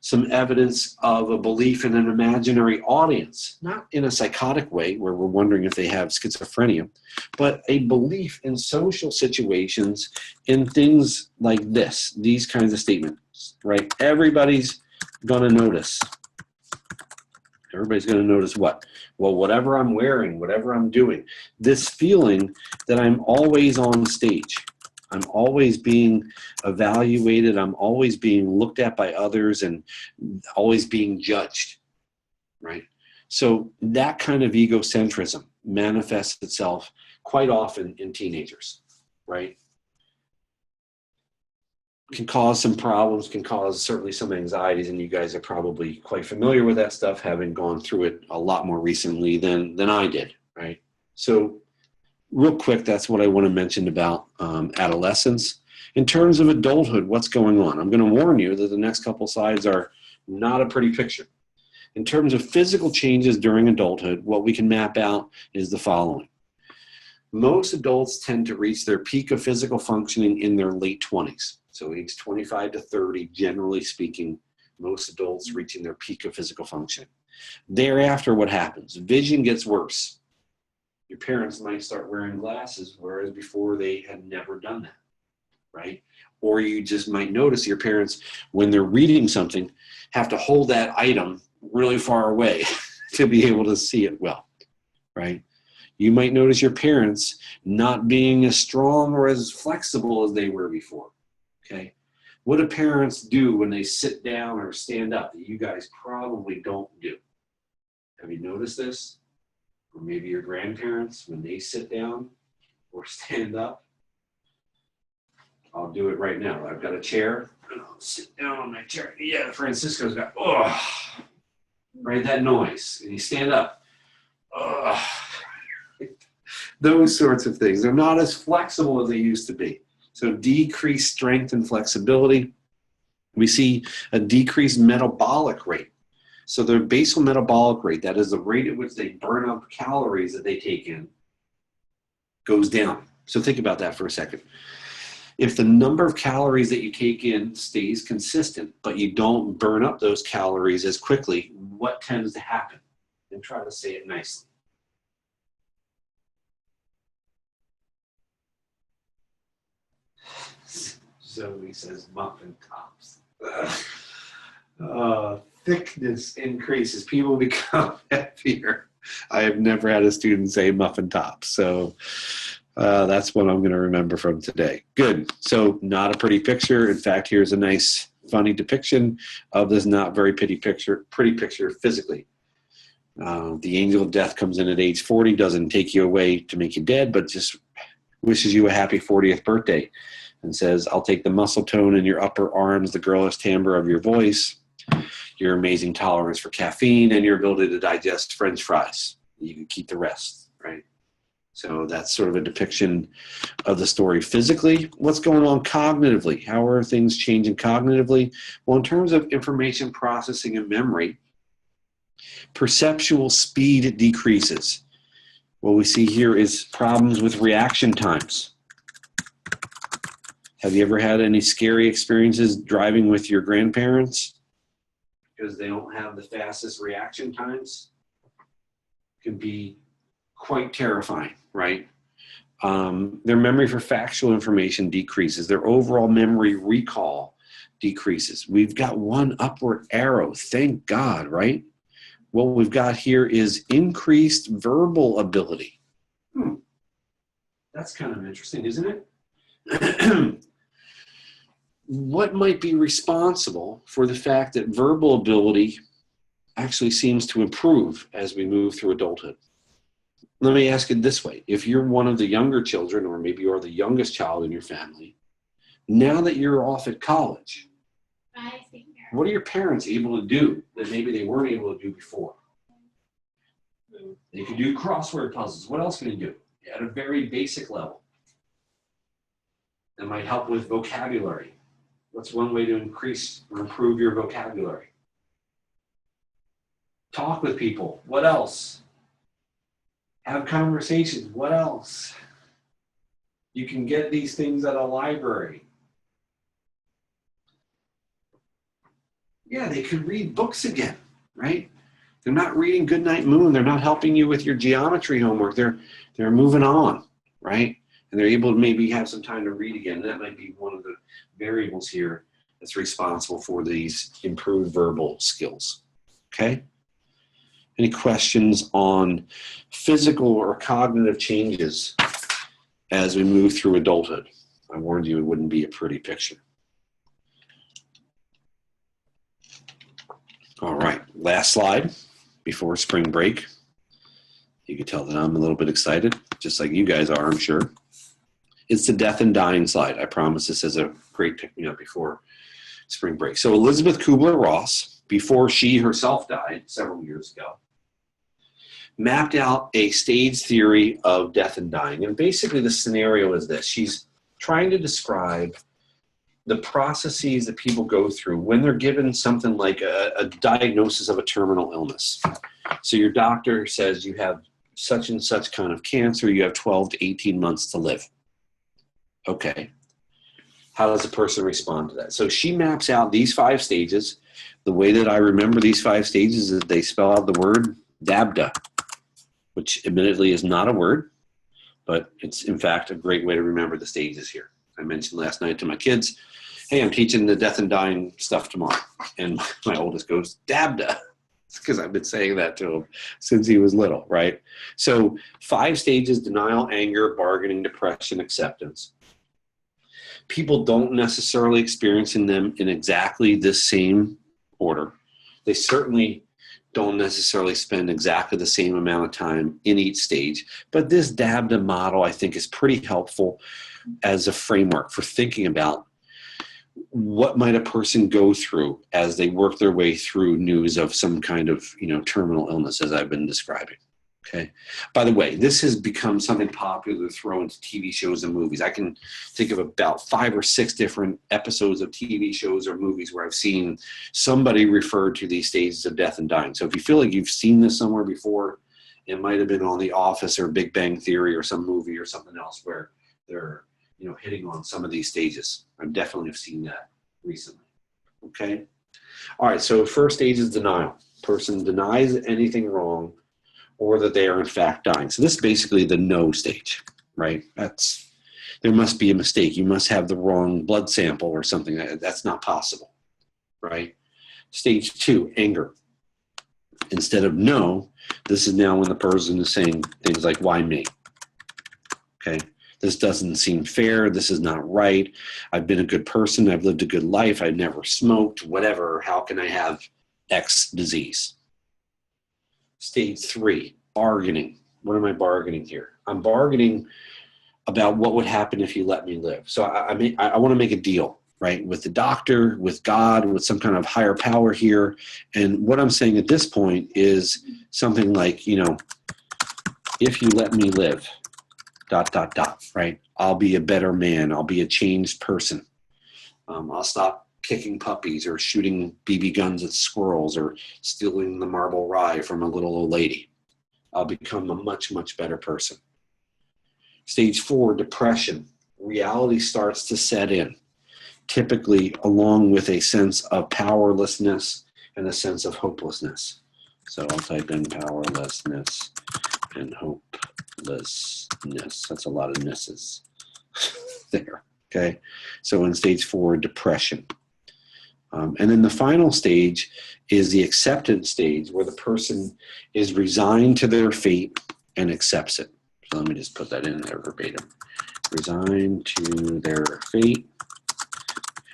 A: some evidence of a belief in an imaginary audience, not in a psychotic way where we're wondering if they have schizophrenia, but a belief in social situations in things like this, these kinds of statements, right? Everybody's going to notice. Everybody's going to notice what? Well, whatever I'm wearing, whatever I'm doing, this feeling that I'm always on stage. I'm always being evaluated. I'm always being looked at by others and always being judged, right? So that kind of egocentrism manifests itself quite often in teenagers, right? Can cause some problems, can cause certainly some anxieties, and you guys are probably quite familiar with that stuff, having gone through it a lot more recently than I did, right? So real quick, that's what I want to mention about adolescence. In terms of adulthood, what's going on? I'm going to warn you that the next couple slides are not a pretty picture. In terms of physical changes during adulthood, what we can map out is the following. Most adults tend to reach their peak of physical functioning in their late 20s. So age 25 to 30, generally speaking, most adults reaching their peak of physical functioning. Thereafter, what happens? Vision gets worse. Your parents might start wearing glasses, whereas before they had never done that, right? Or you just might notice your parents, when they're reading something, have to hold that item really far away to be able to see it well, right? You might notice your parents not being as strong or as flexible as they were before, okay? What do parents do when they sit down or stand up that you guys probably don't do? Have you noticed this? Or maybe your grandparents, when they sit down or stand up. I'll do it right now. I've got a chair, and I'll sit down on my chair. Yeah, Francisco's got, oh, right, that noise. And you stand up. Oh. Those sorts of things. They're not as flexible as they used to be. So decreased strength and flexibility. We see a decreased metabolic rate. So their basal metabolic rate, that is the rate at which they burn up calories that they take in, goes down. So think about that for a second. If the number of calories that you take in stays consistent, but you don't burn up those calories as quickly, what tends to happen? And try to say it nicely. Zoe says muffin tops. Thickness increases. People become heavier. I have never had a student say muffin tops. So that's what I'm going to remember from today. Good. So not a pretty picture. In fact, here's a nice, funny depiction of this not very pretty picture physically. The angel of death comes in at age 40, doesn't take you away to make you dead, but just wishes you a happy 40th birthday and says, I'll take the muscle tone in your upper arms, the girlish timbre of your voice, your amazing tolerance for caffeine, and your ability to digest French fries. You can keep the rest, right? So that's sort of a depiction of the story physically. What's going on cognitively? How are things changing cognitively? Well, in terms of information processing and memory, perceptual speed decreases. What we see here is problems with reaction times. Have you ever had any scary experiences driving with your grandparents? Because they don't have the fastest reaction times. It can be quite terrifying, right? Their memory for factual information decreases. Their overall memory recall decreases. We've got one upward arrow. Thank God, right? What we've got here is increased verbal ability. That's kind of interesting, isn't it? What might be responsible for the fact that verbal ability actually seems to improve as we move through adulthood? Let me ask it this way. If you're one of the younger children, or maybe you're the youngest child in your family, now that you're off at college, what are your parents able to do that maybe they weren't able to do before? They can do crossword puzzles. What else can they do? At a very basic level. That might help with vocabulary. What's one way to increase or improve your vocabulary? Talk with people. What else? Have conversations. What else? You can get these things at a library. Yeah, they could read books again, right? They're not reading Goodnight Moon. They're not helping you with your geometry homework. They're moving on, right? And they're able to maybe have some time to read again. That might be one of the variables here that's responsible for these improved verbal skills, okay? Any questions on physical or cognitive changes as we move through adulthood? I warned you it wouldn't be a pretty picture. All right, last slide before spring break. You can tell that I'm a little bit excited, just like you guys are, I'm sure. It's the death and dying slide. I promise this is a great pick-me-up before spring break. So Elizabeth Kubler-Ross, before she herself died several years ago, mapped out a stage theory of death and dying. And basically the scenario is this. She's trying to describe the processes that people go through when they're given something like a diagnosis of a terminal illness. So your doctor says you have such and such kind of cancer, you have 12 to 18 months to live. Okay. How does a person respond to that? So she maps out these 5 stages. The way that I remember these 5 stages is they spell out the word DABDA, which admittedly is not a word, but it's in fact a great way to remember the stages here. I mentioned last night to my kids, hey, I'm teaching the death and dying stuff tomorrow. And my oldest goes, DABDA. It's because I've been saying that to him since he was little, right? So 5 stages: denial, anger, bargaining, depression, acceptance. People don't necessarily experience them in exactly this same order. They certainly don't necessarily spend exactly the same amount of time in each stage. But this DABDA model, I think, is pretty helpful as a framework for thinking about what might a person go through as they work their way through news of some kind of, terminal illness, as I've been describing. Okay. By the way, this has become something popular to throw into TV shows and movies. I can think of about 5 or 6 different episodes of TV shows or movies where I've seen somebody refer to these stages of death and dying. So if you feel like you've seen this somewhere before, it might have been on The Office or Big Bang Theory or some movie or something else where they're, hitting on some of these stages. I definitely have seen that recently. Okay. All right. So first stage is denial. Person denies anything wrong, or that they are in fact dying. So this is basically the no stage, right? There must be a mistake. You must have the wrong blood sample or something. That's not possible, right? Stage 2, anger. Instead of no, this is now when the person is saying things like, why me? Okay, this doesn't seem fair. This is not right. I've been a good person. I've lived a good life. I've never smoked, whatever. How can I have X disease? Stage 3, bargaining. What am I bargaining here? I'm bargaining about what would happen if you let me live. So I want to make a deal, right, with the doctor, with God, with some kind of higher power here. And what I'm saying at this point is something like, if you let me live, ... right? I'll be a better man. I'll be a changed person. I'll stop kicking puppies or shooting BB guns at squirrels or stealing the marble rye from a little old lady. I'll become a much, much better person. Stage 4, depression. Reality starts to set in, typically along with a sense of powerlessness and a sense of hopelessness. So I'll type in powerlessness and hopelessness. That's a lot of misses there. Okay. So in stage 4, depression. And then the final stage is the acceptance stage, where the person is resigned to their fate and accepts it. So let me just put that in there verbatim. Resigned to their fate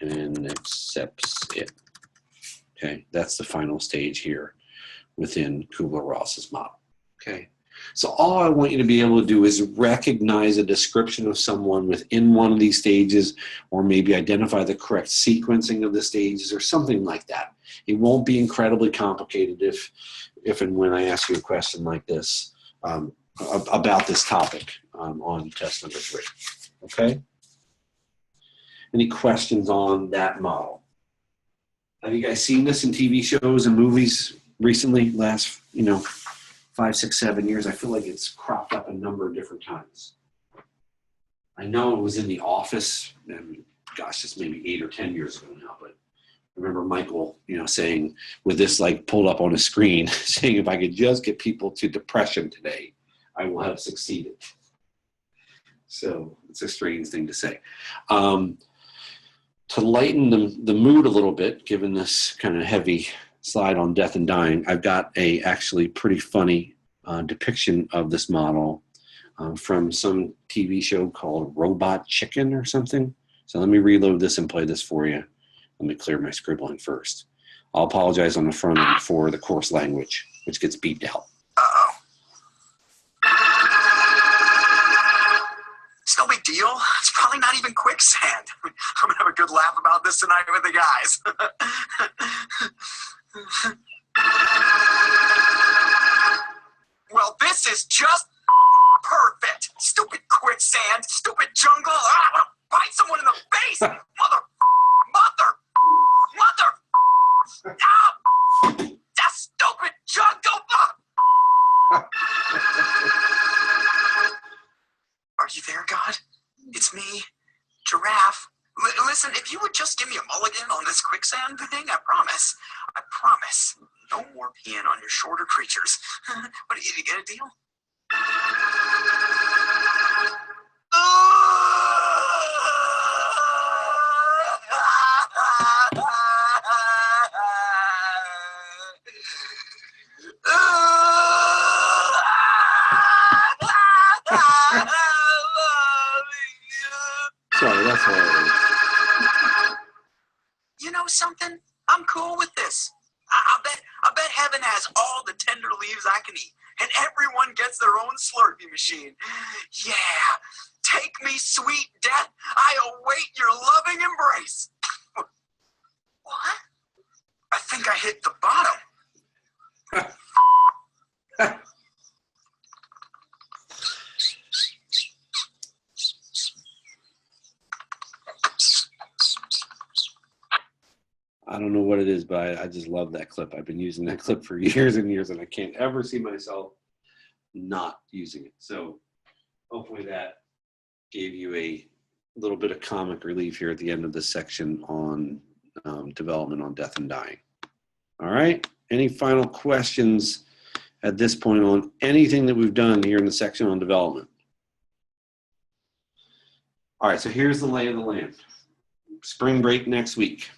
A: and accepts it. Okay, that's the final stage here within Kubler-Ross's model. Okay, so all I want you to be able to do is recognize a description of someone within one of these stages, or maybe identify the correct sequencing of the stages or something like that. It won't be incredibly complicated if and when I ask you a question like this about this topic on test number 3. Okay? Any questions on that model? Have you guys seen this in TV shows and movies recently, last, 5, 6, 7 years? I feel like it's cropped up a number of different times. I know it was in The Office, and gosh, it's maybe 8 or 10 years ago now, but I remember Michael, saying, with this like pulled up on a screen, saying, if I could just get people to depression today, I will have succeeded. So it's a strange thing to say. To lighten the mood a little bit, given this kind of heavy slide on death and dying, I've got a actually pretty funny depiction of this model from some TV show called Robot Chicken or something. So let me reload this and play this for you. Let me clear my scribbling first. I'll apologize on the front end for the coarse language, which gets beeped out.
B: Uh-oh. It's no big deal. It's probably not even quicksand. I'm going to have a good laugh about this tonight with the guys. Well, this is just perfect. Stupid quicksand, stupid jungle. I'm going to bite someone in the face. Mother. That stupid jungle. Are you there, God? It's me, Giraffe. Listen, if you would just give me a mulligan on this quicksand thing, I promise. No more peeing on your shorter creatures. What, did you get a deal?
A: Sorry, that's horrible.
B: You know something? I'm cool with this. I bet heaven has all the tender leaves I can eat, and everyone gets their own Slurpee machine. Yeah, take me, sweet death. I await your loving embrace. What? I think I hit the bottom.
A: I don't know what it is, but I just love that clip. I've been using that clip for years and years, and I can't ever see myself not using it. So hopefully that gave you a little bit of comic relief here at the end of this section on development on death and dying. All right. Any final questions at this point on anything that we've done here in the section on development? All right. So here's the lay of the land. Spring break next week.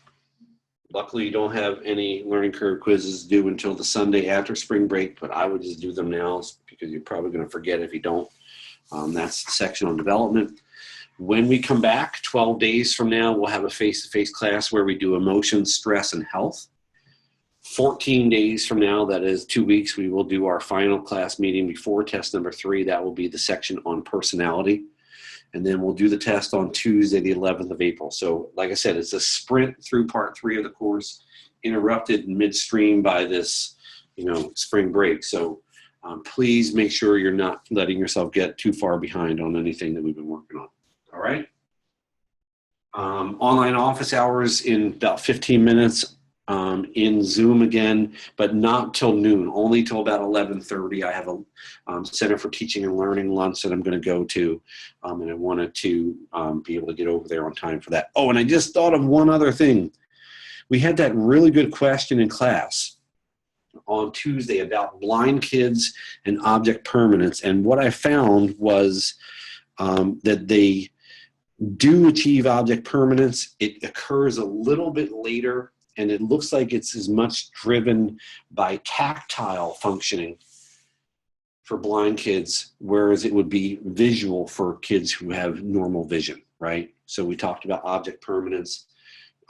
A: Luckily, you don't have any learning curve quizzes due until the Sunday after spring break, but I would just do them now because you're probably going to forget if you don't. That's the section on development. When we come back, 12 days from now, we'll have a face-to-face class where we do emotion, stress, and health. 14 days from now, that is 2 weeks, we will do our final class meeting before test number 3. That will be the section on personality. And then we'll do the test on Tuesday, the 11th of April. So like I said, it's a sprint through part 3 of the course, interrupted midstream by this, spring break. So please make sure you're not letting yourself get too far behind on anything that we've been working on. All right. Online office hours in about 15 minutes in Zoom again, but not till noon, only till about 11:30. I have a Center for Teaching and Learning lunch that I'm going to go to, and I wanted to be able to get over there on time for that. Oh, and I just thought of one other thing. We had that really good question in class on Tuesday about blind kids and object permanence, and what I found was that they do achieve object permanence. It occurs a little bit later and it looks like it's as much driven by tactile functioning for blind kids, whereas it would be visual for kids who have normal vision, right? So we talked about object permanence,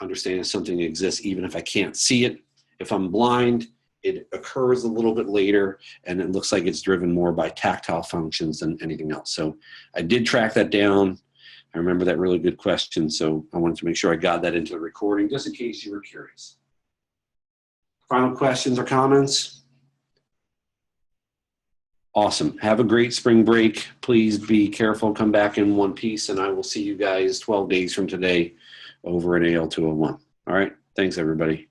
A: understanding something exists even if I can't see it. If I'm blind, it occurs a little bit later, and it looks like it's driven more by tactile functions than anything else. So I did track that down. I remember that really good question, so I wanted to make sure I got that into the recording, just in case you were curious. Final questions or comments? Awesome. Have a great spring break. Please be careful. Come back in one piece, and I will see you guys 12 days from today over at AL201. All right. Thanks, everybody.